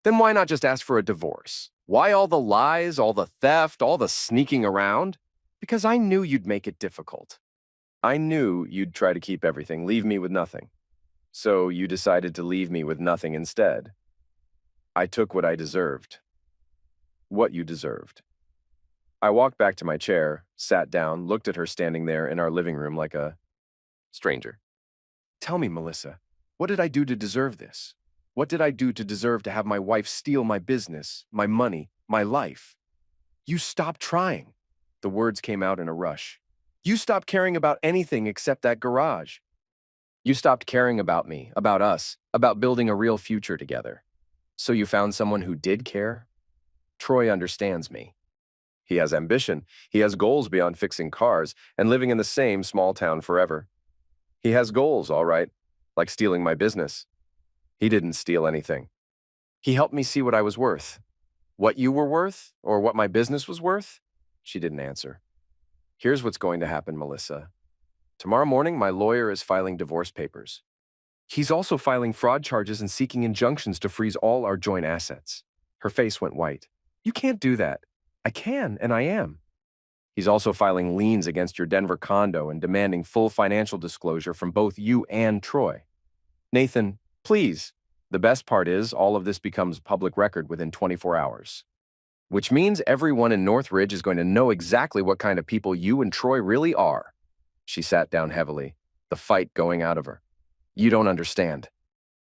Then why not just ask for a divorce? Why all the lies, all the theft, all the sneaking around? Because I knew you'd make it difficult. I knew you'd try to keep everything, leave me with nothing. So you decided to leave me with nothing instead. I took what I deserved. What you deserved. I walked back to my chair, sat down, looked at her standing there in our living room like a stranger. Tell me, Melissa, what did I do to deserve this? What did I do to deserve to have my wife steal my business, my money, my life? You stopped trying. The words came out in a rush. You stopped caring about anything except that garage. You stopped caring about me, about us, about building a real future together. So you found someone who did care? Troy understands me. He has ambition. He has goals beyond fixing cars and living in the same small town forever. He has goals, all right, like stealing my business. He didn't steal anything. He helped me see what I was worth. What you were worth, or what my business was worth? She didn't answer. Here's what's going to happen, Melissa. Tomorrow morning, my lawyer is filing divorce papers. He's also filing fraud charges and seeking injunctions to freeze all our joint assets. Her face went white. You can't do that. I can, and I am. He's also filing liens against your Denver condo and demanding full financial disclosure from both you and Troy. Nathan, please. The best part is all of this becomes public record within 24 hours. Which means everyone in Northridge is going to know exactly what kind of people you and Troy really are. She sat down heavily, the fight going out of her. You don't understand.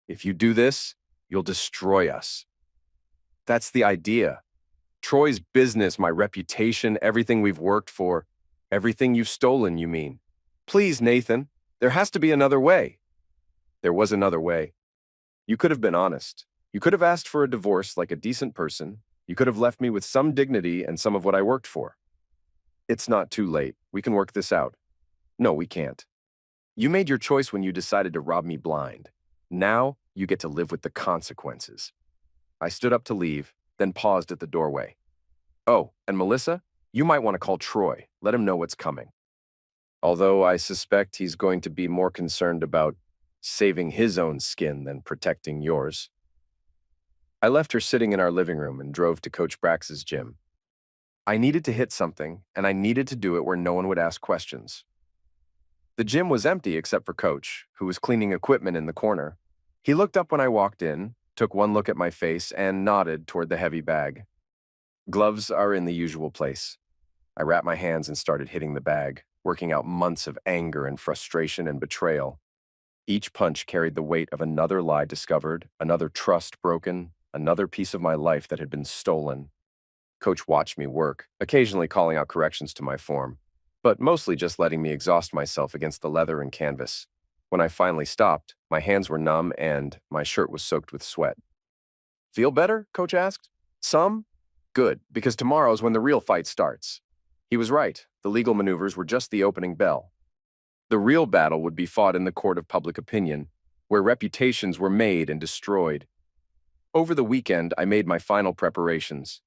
If you do this, you'll destroy us. That's the idea. Troy's business, my reputation, everything we've worked for, everything you've stolen, you mean. Please, Nathan, there has to be another way. There was another way. You could have been honest. You could have asked for a divorce like a decent person. You could have left me with some dignity and some of what I worked for. It's not too late. We can work this out. No, we can't. You made your choice when you decided to rob me blind. Now, you get to live with the consequences. I stood up to leave, then paused at the doorway. Oh, and Melissa, you might want to call Troy. Let him know what's coming. Although I suspect he's going to be more concerned about saving his own skin than protecting yours. I left her sitting in our living room and drove to Coach Brax's gym. I needed to hit something, and I needed to do it where no one would ask questions. The gym was empty except for Coach, who was cleaning equipment in the corner. He looked up when I walked in, took one look at my face, and nodded toward the heavy bag. Gloves are in the usual place. I wrapped my hands and started hitting the bag, working out months of anger and frustration and betrayal. Each punch carried the weight of another lie discovered, another trust broken, another piece of my life that had been stolen. Coach watched me work, occasionally calling out corrections to my form, but mostly just letting me exhaust myself against the leather and canvas. When I finally stopped, my hands were numb and my shirt was soaked with sweat. Feel better? Coach asked. Some? Good, because tomorrow's when the real fight starts. He was right. The legal maneuvers were just the opening bell. The real battle would be fought in the court of public opinion, where reputations were made and destroyed. Over the weekend, I made my final preparations.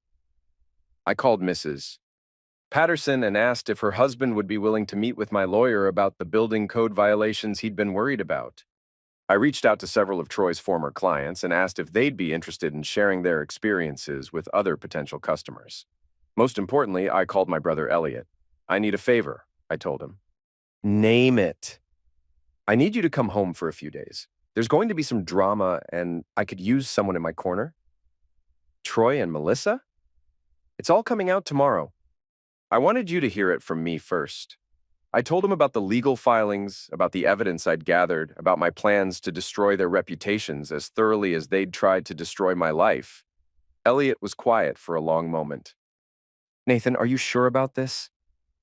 I called Mrs. Patterson and asked if her husband would be willing to meet with my lawyer about the building code violations he'd been worried about. I reached out to several of Troy's former clients and asked if they'd be interested in sharing their experiences with other potential customers. Most importantly, I called my brother Elliot. I need a favor, I told him. Name it. I need you to come home for a few days. There's going to be some drama, and I could use someone in my corner. Troy and Melissa? It's all coming out tomorrow. I wanted you to hear it from me first. I told him about the legal filings, about the evidence I'd gathered, about my plans to destroy their reputations as thoroughly as they'd tried to destroy my life. Elliot was quiet for a long moment. Nathan, are you sure about this?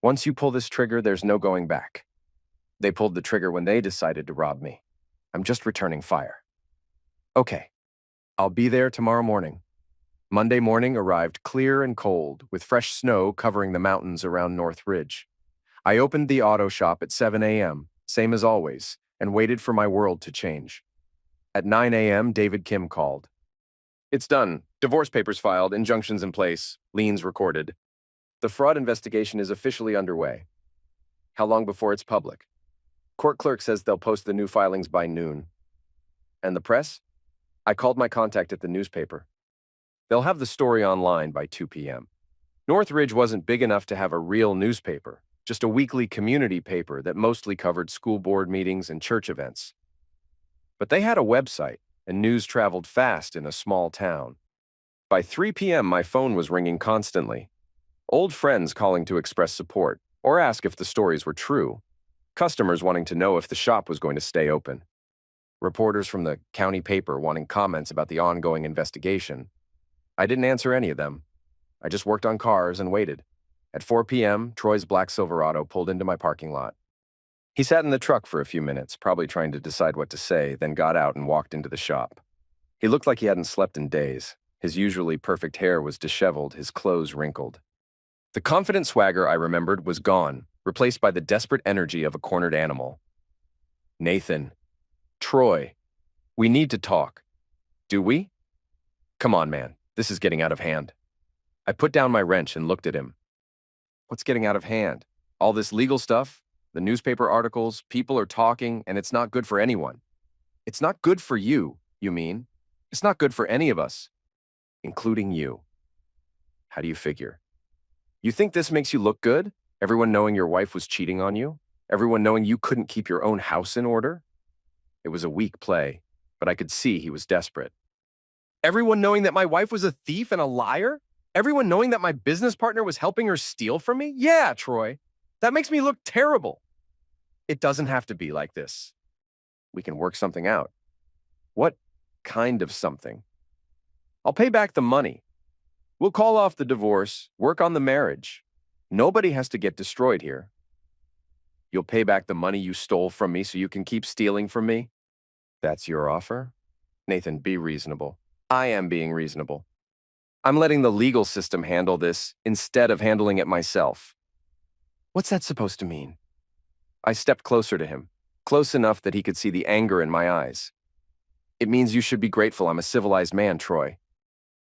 Once you pull this trigger, there's no going back. They pulled the trigger when they decided to rob me. I'm just returning fire. Okay, I'll be there tomorrow morning. Monday morning arrived clear and cold, with fresh snow covering the mountains around Northridge. I opened the auto shop at 7 a.m., same as always, and waited for my world to change. At 9 a.m., David Kim called. It's done. Divorce papers filed, injunctions in place, liens recorded. The fraud investigation is officially underway. How long before it's public? Court clerk says they'll post the new filings by noon. And the press? I called my contact at the newspaper. They'll have the story online by 2 p.m. Northridge wasn't big enough to have a real newspaper, just a weekly community paper that mostly covered school board meetings and church events. But they had a website, and news traveled fast in a small town. By 3 p.m., my phone was ringing constantly. Old friends calling to express support or ask if the stories were true. Customers wanting to know if the shop was going to stay open. Reporters from the county paper wanting comments about the ongoing investigation. I didn't answer any of them. I just worked on cars and waited. At 4 p.m., Troy's black Silverado pulled into my parking lot. He sat in the truck for a few minutes, probably trying to decide what to say, then got out and walked into the shop. He looked like he hadn't slept in days. His usually perfect hair was disheveled, his clothes wrinkled. The confident swagger I remembered was gone, replaced by the desperate energy of a cornered animal. Nathan. Troy. We need to talk. Do we? Come on, man. This is getting out of hand. I put down my wrench and looked at him. What's getting out of hand? All this legal stuff? The newspaper articles, people are talking, and it's not good for anyone. It's not good for you, you mean? It's not good for any of us, including you. How do you figure? You think this makes you look good? Everyone knowing your wife was cheating on you? Everyone knowing you couldn't keep your own house in order? It was a weak play, but I could see he was desperate. Everyone knowing that my wife was a thief and a liar? Everyone knowing that my business partner was helping her steal from me? Yeah, Troy. That makes me look terrible. It doesn't have to be like this. We can work something out. What kind of something? I'll pay back the money. We'll call off the divorce, work on the marriage. Nobody has to get destroyed here. You'll pay back the money you stole from me so you can keep stealing from me? That's your offer? Nathan, be reasonable. I am being reasonable. I'm letting the legal system handle this instead of handling it myself. What's that supposed to mean? I stepped closer to him, close enough that he could see the anger in my eyes. It means you should be grateful I'm a civilized man, Troy.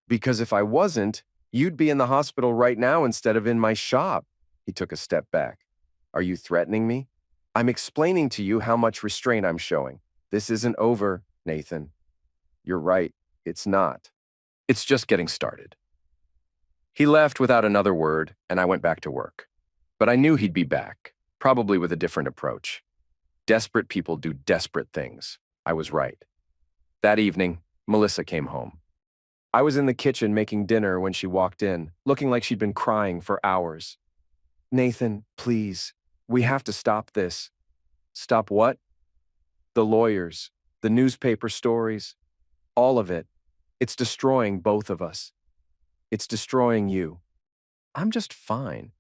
Because if I wasn't, you'd be in the hospital right now instead of in my shop. He took a step back. Are you threatening me? I'm explaining to you how much restraint I'm showing. This isn't over, Nathan. You're right, it's not. It's just getting started. He left without another word, and I went back to work. But I knew he'd be back, probably with a different approach. Desperate people do desperate things. I was right. That evening, Melissa came home. I was in the kitchen making dinner when she walked in, looking like she'd been crying for hours. Nathan, please, we have to stop this. Stop what? The lawyers, the newspaper stories, all of it. It's destroying both of us. It's destroying you. I'm just fine.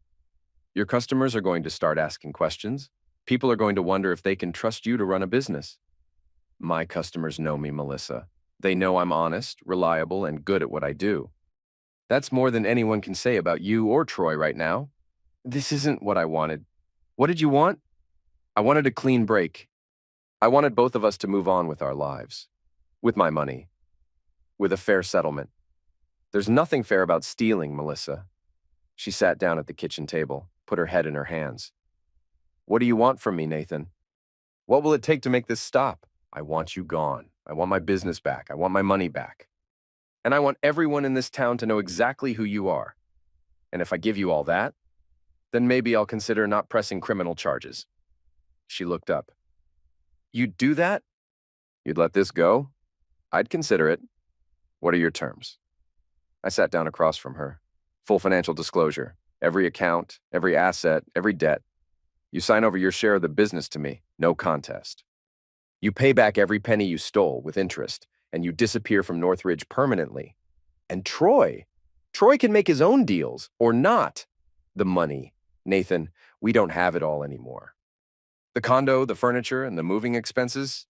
Your customers are going to start asking questions. People are going to wonder if they can trust you to run a business. My customers know me, Melissa. They know I'm honest, reliable, and good at what I do. That's more than anyone can say about you or Troy right now. This isn't what I wanted. What did you want? I wanted a clean break. I wanted both of us to move on with our lives. With my money. With a fair settlement. There's nothing fair about stealing, Melissa. She sat down at the kitchen table, put her head in her hands. What do you want from me, Nathan? What will it take to make this stop? I want you gone. I want my business back. I want my money back. And I want everyone in this town to know exactly who you are. And if I give you all that, then maybe I'll consider not pressing criminal charges. She looked up. You'd do that? You'd let this go? I'd consider it. What are your terms? I sat down across from her. Full financial disclosure. Every account, every asset, every debt. You sign over your share of the business to me. No contest. You pay back every penny you stole with interest, and you disappear from Northridge permanently. And Troy can make his own deals, or not. The money. Nathan, we don't have it all anymore. The condo, the furniture, and the moving expenses,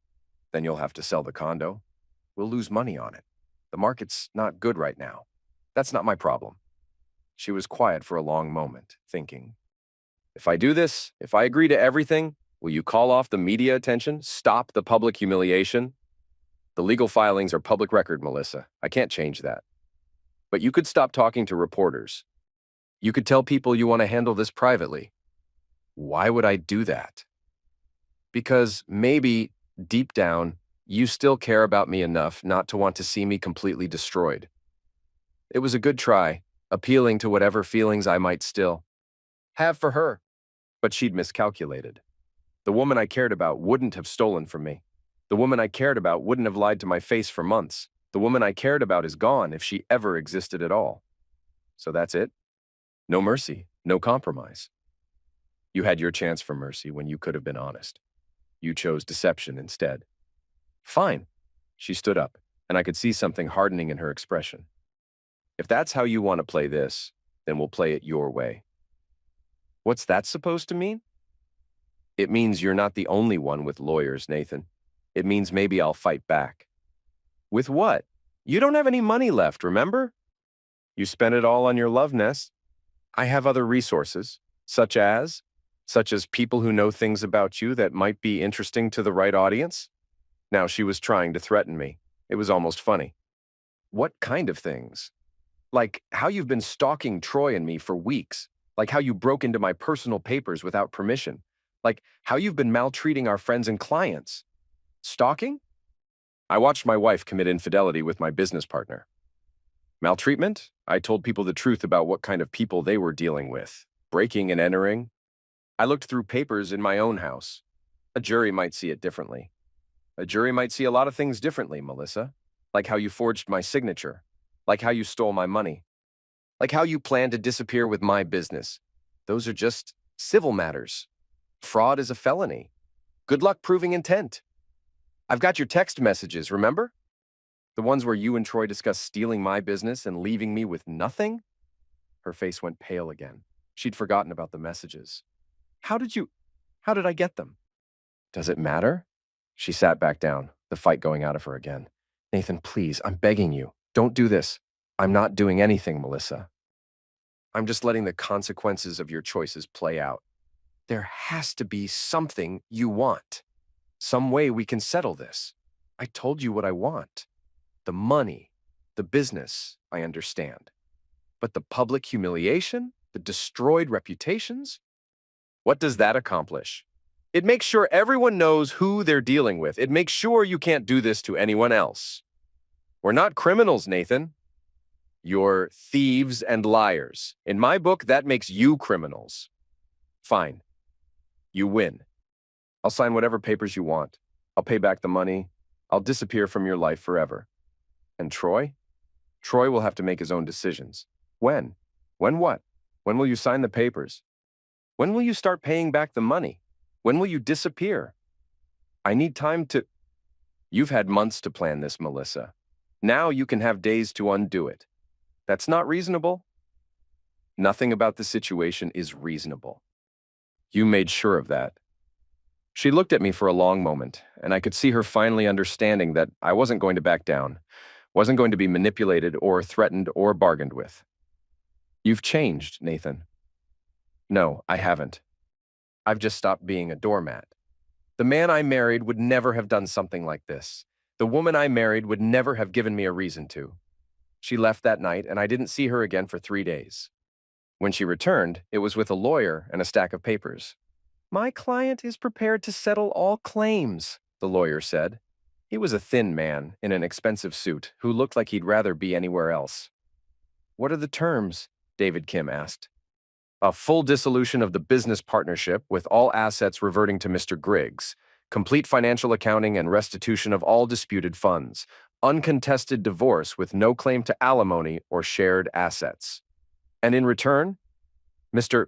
then you'll have to sell the condo. We'll lose money on it. The market's not good right now. That's not my problem. She was quiet for a long moment, thinking. If I do this, if I agree to everything, will you call off the media attention? Stop the public humiliation? The legal filings are public record, Melissa. I can't change that. But you could stop talking to reporters. You could tell people you want to handle this privately. Why would I do that? Because maybe, deep down, you still care about me enough not to want to see me completely destroyed. It was a good try, appealing to whatever feelings I might still have for her. But she'd miscalculated. The woman I cared about wouldn't have stolen from me. The woman I cared about wouldn't have lied to my face for months. The woman I cared about is gone if she ever existed at all. So that's it? No mercy, no compromise. You had your chance for mercy when you could have been honest. You chose deception instead. Fine. She stood up, and I could see something hardening in her expression. If that's how you want to play this, then we'll play it your way. What's that supposed to mean? It means you're not the only one with lawyers, Nathan. It means maybe I'll fight back. With what? You don't have any money left, remember? You spent it all on your love nest. I have other resources, such as people who know things about you that might be interesting to the right audience. Now she was trying to threaten me. It was almost funny. What kind of things? Like how you've been stalking Troy and me for weeks. Like how you broke into my personal papers without permission. Like how you've been maltreating our friends and clients. Stalking? I watched my wife commit infidelity with my business partner. Maltreatment? I told people the truth about what kind of people they were dealing with. Breaking and entering? I looked through papers in my own house. A jury might see it differently. A jury might see a lot of things differently, Melissa. Like how you forged my signature. Like how you stole my money. Like how you planned to disappear with my business. Those are just civil matters. Fraud is a felony. Good luck proving intent. I've got your text messages, remember? The ones where you and Troy discussed stealing my business and leaving me with nothing? Her face went pale again. She'd forgotten about the messages. How did I get them? Does it matter? She sat back down, the fight going out of her again. Nathan, please, I'm begging you. Don't do this. I'm not doing anything, Melissa. I'm just letting the consequences of your choices play out. There has to be something you want. Some way we can settle this. I told you what I want. The money, the business, I understand. But the public humiliation, the destroyed reputations? What does that accomplish? It makes sure everyone knows who they're dealing with. It makes sure you can't do this to anyone else. We're not criminals, Nathan. You're thieves and liars. In my book, that makes you criminals. Fine. You win. I'll sign whatever papers you want. I'll pay back the money. I'll disappear from your life forever. And Troy? Troy will have to make his own decisions. When? When what? When will you sign the papers? When will you start paying back the money? When will you disappear? I need time to... You've had months to plan this, Melissa. Now you can have days to undo it. That's not reasonable. Nothing about the situation is reasonable. You made sure of that. She looked at me for a long moment, and I could see her finally understanding that I wasn't going to back down, wasn't going to be manipulated or threatened or bargained with. You've changed, Nathan. No, I haven't. I've just stopped being a doormat. The man I married would never have done something like this. The woman I married would never have given me a reason to. She left that night, and I didn't see her again for 3 days. When she returned, it was with a lawyer and a stack of papers. My client is prepared to settle all claims, the lawyer said. He was a thin man in an expensive suit who looked like he'd rather be anywhere else. What are the terms? David Kim asked. A full dissolution of the business partnership with all assets reverting to Mr. Griggs, complete financial accounting and restitution of all disputed funds, uncontested divorce with no claim to alimony or shared assets. And in return, Mr.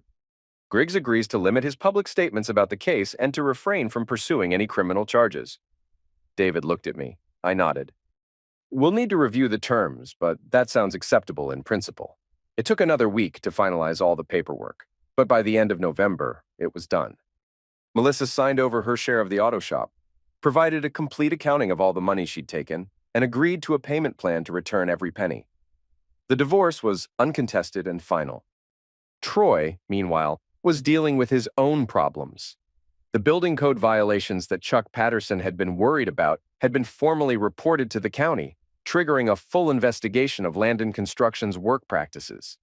Griggs agrees to limit his public statements about the case and to refrain from pursuing any criminal charges. David looked at me. I nodded. We'll need to review the terms, but that sounds acceptable in principle. It took another week to finalize all the paperwork, but by the end of November, it was done. Melissa signed over her share of the auto shop, provided a complete accounting of all the money she'd taken, and agreed to a payment plan to return every penny. The divorce was uncontested and final. Troy, meanwhile, was dealing with his own problems. The building code violations that Chuck Patterson had been worried about had been formally reported to the county, triggering a full investigation of Landon Construction's work practices.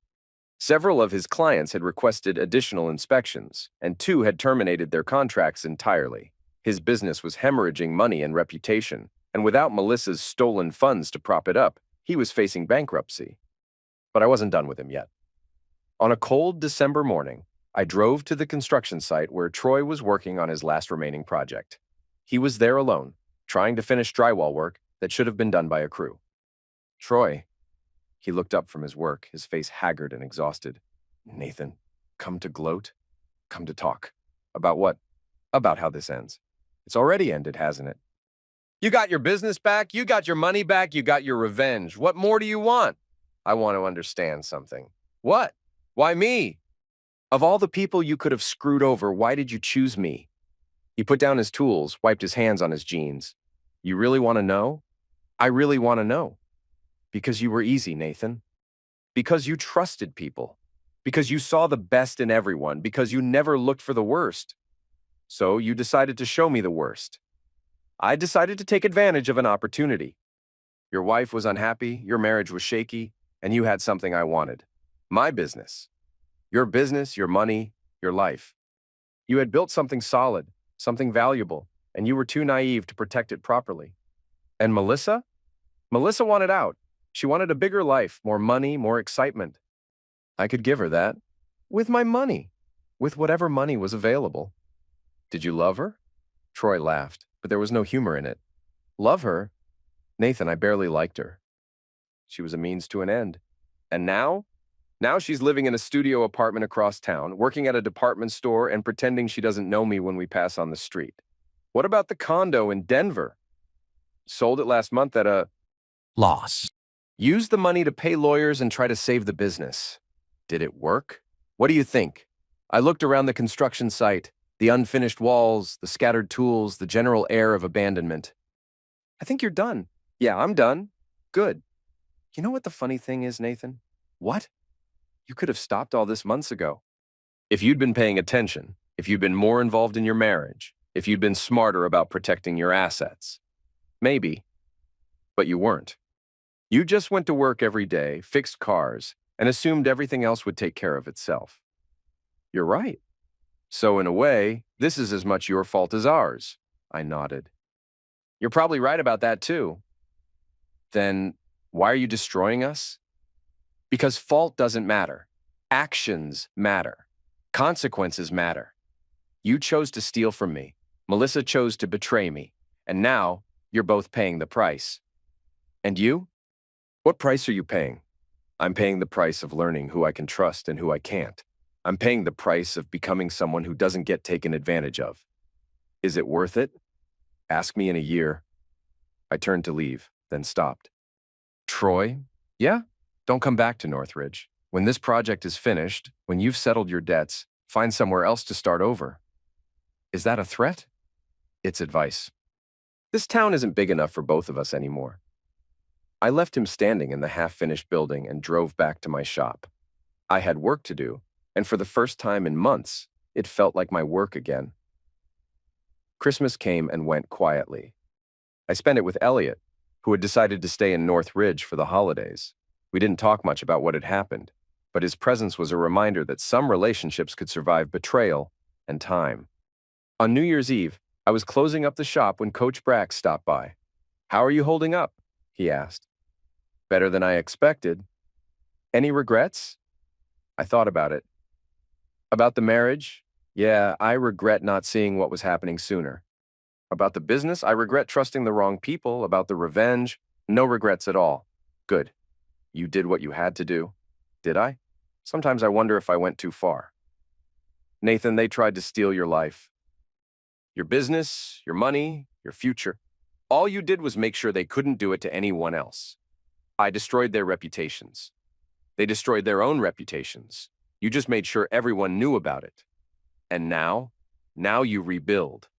Several of his clients had requested additional inspections, and 2 had terminated their contracts entirely. His business was hemorrhaging money and reputation, and without Melissa's stolen funds to prop it up, he was facing bankruptcy. But I wasn't done with him yet. On a cold December morning, I drove to the construction site where Troy was working on his last remaining project. He was there alone, trying to finish drywall work that should have been done by a crew. Troy. He looked up from his work, his face haggard and exhausted. Nathan, come to gloat? Come to talk. About what? About how this ends. It's already ended, hasn't it? You got your business back, you got your money back, you got your revenge. What more do you want? I want to understand something. What? Why me? Of all the people you could have screwed over, why did you choose me? He put down his tools, wiped his hands on his jeans. You really want to know? I really want to know. Because you were easy, Nathan. Because you trusted people. Because you saw the best in everyone. Because you never looked for the worst. So you decided to show me the worst. I decided to take advantage of an opportunity. Your wife was unhappy, your marriage was shaky, and you had something I wanted. My business. Your business, your money, your life. You had built something solid, something valuable, and you were too naive to protect it properly. And Melissa? Melissa wanted out. She wanted a bigger life, more money, more excitement. I could give her that. With my money. With whatever money was available. Did you love her? Troy laughed, but there was no humor in it. Love her? Nathan, I barely liked her. She was a means to an end. And now? Now she's living in a studio apartment across town, working at a department store and pretending she doesn't know me when we pass on the street. What about the condo in Denver? Sold it last month at a loss. Used the money to pay lawyers and try to save the business. Did it work? What do you think? I looked around the construction site, the unfinished walls, the scattered tools, the general air of abandonment. I think you're done. Yeah, I'm done. Good. You know what the funny thing is, Nathan? What? You could have stopped all this months ago. If you'd been paying attention, if you'd been more involved in your marriage, if you'd been smarter about protecting your assets. Maybe. But you weren't. You just went to work every day, fixed cars, and assumed everything else would take care of itself. You're right. So in a way, this is as much your fault as ours. I nodded. You're probably right about that too. Then why are you destroying us? Because fault doesn't matter. Actions matter. Consequences matter. You chose to steal from me. Melissa chose to betray me. And now you're both paying the price. And you? What price are you paying? I'm paying the price of learning who I can trust and who I can't. I'm paying the price of becoming someone who doesn't get taken advantage of. Is it worth it? Ask me in a year. I turned to leave, then stopped. Troy? Yeah? Don't come back to Northridge. When this project is finished, when you've settled your debts, find somewhere else to start over. Is that a threat? It's advice. This town isn't big enough for both of us anymore. I left him standing in the half-finished building and drove back to my shop. I had work to do, and for the first time in months, it felt like my work again. Christmas came and went quietly. I spent it with Elliot, who had decided to stay in Northridge for the holidays. We didn't talk much about what had happened, but his presence was a reminder that some relationships could survive betrayal and time. On New Year's Eve, I was closing up the shop when Coach Brack stopped by. "How are you holding up?" he asked. "Better than I expected." "Any regrets?" I thought about it. About the marriage? Yeah, I regret not seeing what was happening sooner. About the business? I regret trusting the wrong people. About the revenge? No regrets at all. Good. You did what you had to do. Did I? Sometimes I wonder if I went too far. Nathan, they tried to steal your life. Your business, your money, your future. All you did was make sure they couldn't do it to anyone else. I destroyed their reputations. They destroyed their own reputations. You just made sure everyone knew about it. And now you rebuild.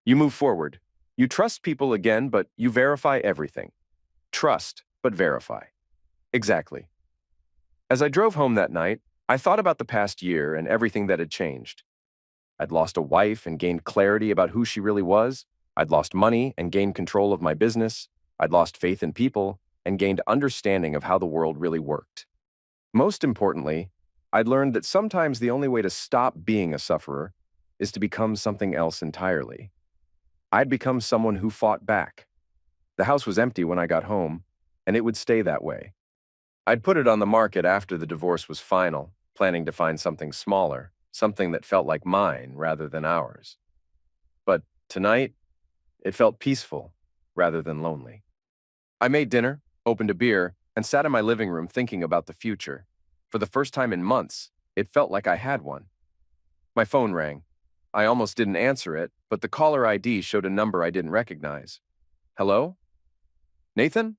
You move forward. You trust people again, but you verify everything. Trust, but verify. Exactly. As I drove home that night, I thought about the past year and everything that had changed. I'd lost a wife and gained clarity about who she really was. I'd lost money and gained control of my business. I'd lost faith in people and gained understanding of how the world really worked. Most importantly, I'd learned that sometimes the only way to stop being a sufferer is to become something else entirely. I'd become someone who fought back. The house was empty when I got home, and it would stay that way. I'd put it on the market after the divorce was final, planning to find something smaller, something that felt like mine rather than ours. But tonight, it felt peaceful rather than lonely. I made dinner, opened a beer, and sat in my living room thinking about the future. For the first time in months, it felt like I had one. My phone rang. I almost didn't answer it, but the caller ID showed a number I didn't recognize. Hello? Nathan?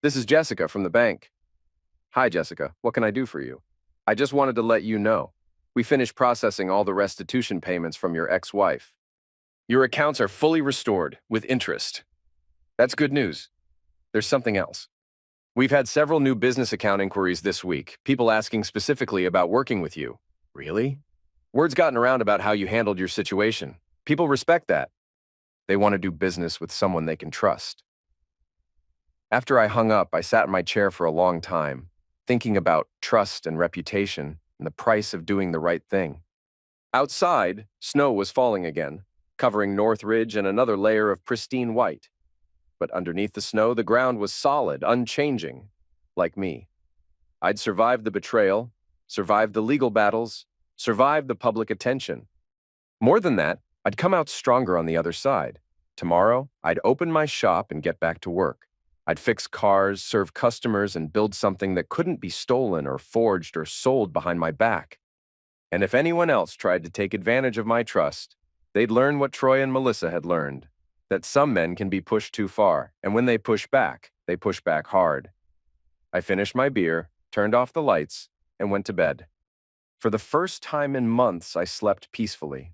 This is Jessica from the bank. Hi, Jessica. What can I do for you? I just wanted to let you know. We finished processing all the restitution payments from your ex-wife. Your accounts are fully restored, with interest. That's good news. There's something else. We've had several new business account inquiries this week, people asking specifically about working with you. Really? Word's gotten around about how you handled your situation. People respect that. They want to do business with someone they can trust. After I hung up, I sat in my chair for a long time, thinking about trust and reputation and the price of doing the right thing. Outside, snow was falling again, covering Northridge and another layer of pristine white. but underneath the snow, the ground was solid, unchanging, like me. I'd survived the betrayal, survived the legal battles, survived the public attention. More than that, I'd come out stronger on the other side. Tomorrow, I'd open my shop and get back to work. I'd fix cars, serve customers, and build something that couldn't be stolen or forged or sold behind my back. And if anyone else tried to take advantage of my trust, they'd learn what Troy and Melissa had learned, that some men can be pushed too far, and when they push back hard. I finished my beer, turned off the lights, and went to bed. For the first time in months, I slept peacefully.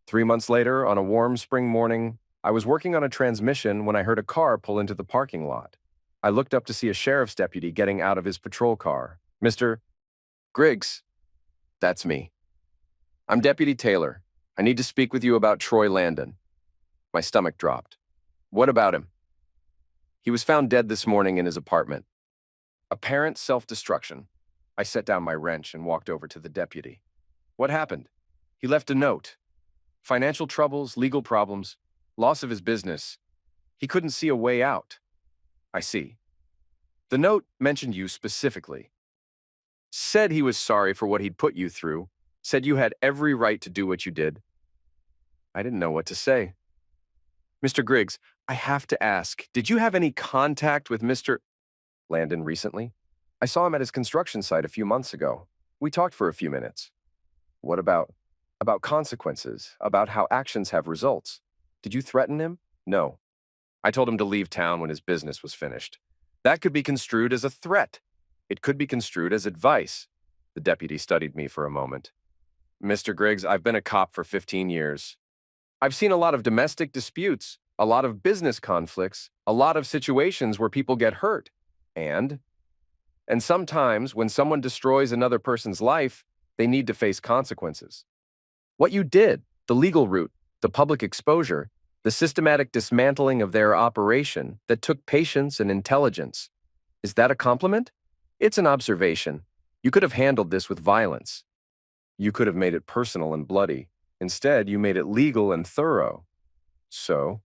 3 months later, on a warm spring morning, I was working on a transmission when I heard a car pull into the parking lot. I looked up to see a sheriff's deputy getting out of his patrol car. "Mr. Griggs, that's me. I'm Deputy Taylor. I need to speak with you about Troy Landon." My stomach dropped. "What about him?" "He was found dead this morning in his apartment. Apparent self-destruction." I set down my wrench and walked over to the deputy. "What happened?" "He left a note. Financial troubles, legal problems, loss of his business. He couldn't see a way out." "I see. The note mentioned you specifically. Said he was sorry for what he'd put you through. Said you had every right to do what you did." I didn't know what to say. "Mr. Griggs, I have to ask, did you have any contact with Mr. Landon recently? I saw him at his construction site a few months ago. We talked for a few minutes." "What about?" "About consequences, about how actions have results. Did you threaten him?" "No. I told him to leave town when his business was finished. That could be construed as a threat. It could be construed as advice." The deputy studied me for a moment. "Mr. Griggs, I've been a cop for 15 years. I've seen a lot of domestic disputes, a lot of business conflicts, a lot of situations where people get hurt. And sometimes when someone destroys another person's life, they need to face consequences. What you did, the legal route, the public exposure, the systematic dismantling of their operation that took patience and intelligence. Is that a compliment? It's an observation. You could have handled this with violence. You could have made it personal and bloody. Instead, you made it legal and thorough. So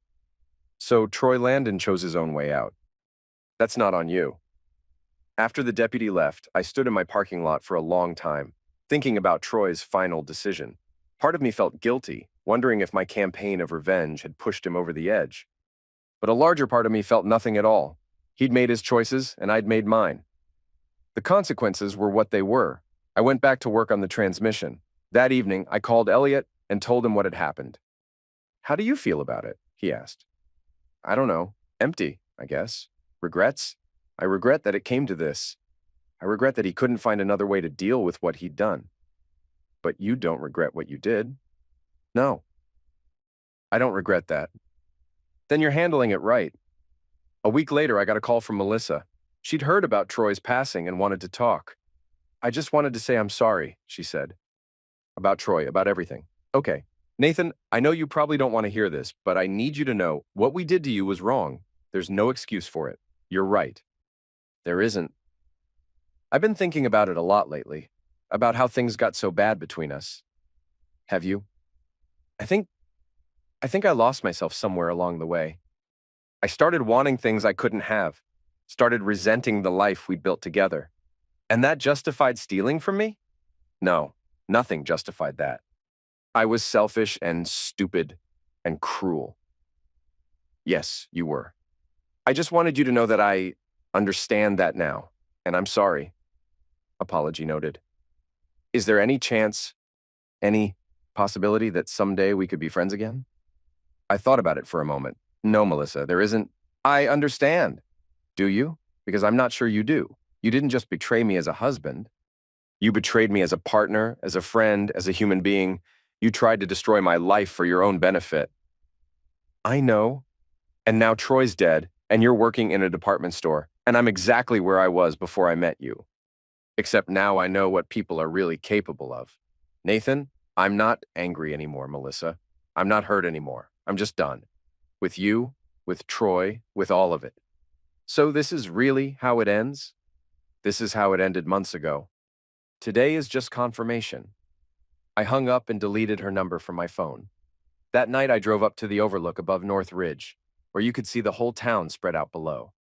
Troy Landon chose his own way out. That's not on you." After the deputy left, I stood in my parking lot for a long time, thinking about Troy's final decision. Part of me felt guilty, wondering if my campaign of revenge had pushed him over the edge. But a larger part of me felt nothing at all. He'd made his choices, and I'd made mine. The consequences were what they were. I went back to work on the transmission. That evening, I called Elliot and told him what had happened. "How do you feel about it?" he asked. "I don't know. Empty, I guess. Regrets? I regret that it came to this. I regret that he couldn't find another way to deal with what he'd done." "But you don't regret what you did?" "No. I don't regret that." "Then you're handling it right." A week later, I got a call from Melissa. She'd heard about Troy's passing and wanted to talk. "I just wanted to say I'm sorry," she said. "About Troy, about everything." "Okay. Nathan, I know you probably don't want to hear this, but I need you to know what we did to you was wrong. There's no excuse for it. You're right." "There isn't." "I've been thinking about it a lot lately, about how things got so bad between us." "Have you?" I think I lost myself somewhere along the way. I started wanting things I couldn't have, started resenting the life we'd built together. And that justified stealing from me? No, nothing justified that. I was selfish and stupid and cruel. Yes, you were. I just wanted you to know that I understand that now, and I'm sorry. Apology noted. Is there any chance, any possibility that someday we could be friends again? I thought about it for a moment. No, Melissa, there isn't. I understand. Do you? Because I'm not sure you do. You didn't just betray me as a husband. You betrayed me as a partner, as a friend, as a human being. You tried to destroy my life for your own benefit. I know. And now Troy's dead, and you're working in a department store, and I'm exactly where I was before I met you. Except now I know what people are really capable of. Nathan, I'm not angry anymore, Melissa. I'm not hurt anymore. I'm just done. With you, with Troy, with all of it. So this is really how it ends? This is how it ended months ago. Today is just confirmation. I hung up and deleted her number from my phone. That night I drove up to the overlook above North Ridge. where you could see the whole town spread out below.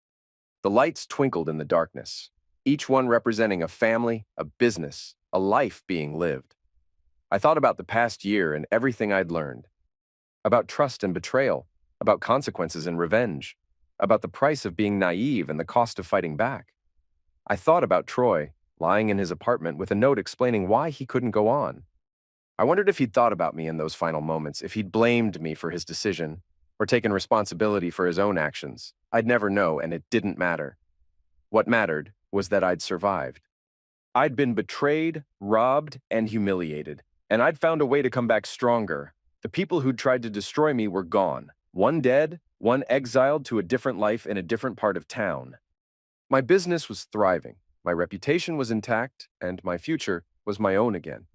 The lights twinkled in the darkness, each one representing a family, a business, a life being lived. I thought about the past year and everything I'd learned, about trust and betrayal, about consequences and revenge, about the price of being naive and the cost of fighting back. I thought about Troy, lying in his apartment with a note explaining why he couldn't go on. I wondered if he'd thought about me in those final moments, if he'd blamed me for his decision, or taken responsibility for his own actions. I'd never know, and it didn't matter. What mattered was that I'd survived. I'd been betrayed, robbed, and humiliated, and I'd found a way to come back stronger. The people who'd tried to destroy me were gone, one dead, one exiled to a different life in a different part of town. My business was thriving, my reputation was intact, and my future was my own again.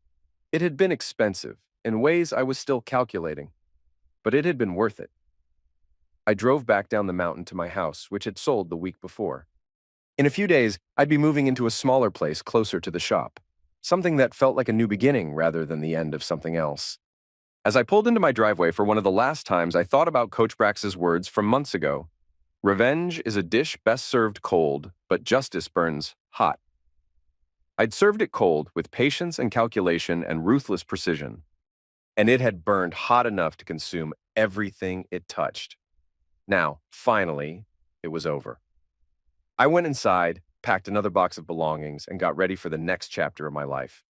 It had been expensive, in ways I was still calculating, but it had been worth it. I drove back down the mountain to my house, which had sold the week before. In a few days, I'd be moving into a smaller place closer to the shop, something that felt like a new beginning rather than the end of something else. As I pulled into my driveway for one of the last times, I thought about Coach Brax's words from months ago. Revenge is a dish best served cold, but justice burns hot. I'd served it cold with patience and calculation and ruthless precision, and it had burned hot enough to consume everything it touched. Now, finally, it was over. I went inside, packed another box of belongings, and got ready for the next chapter of my life.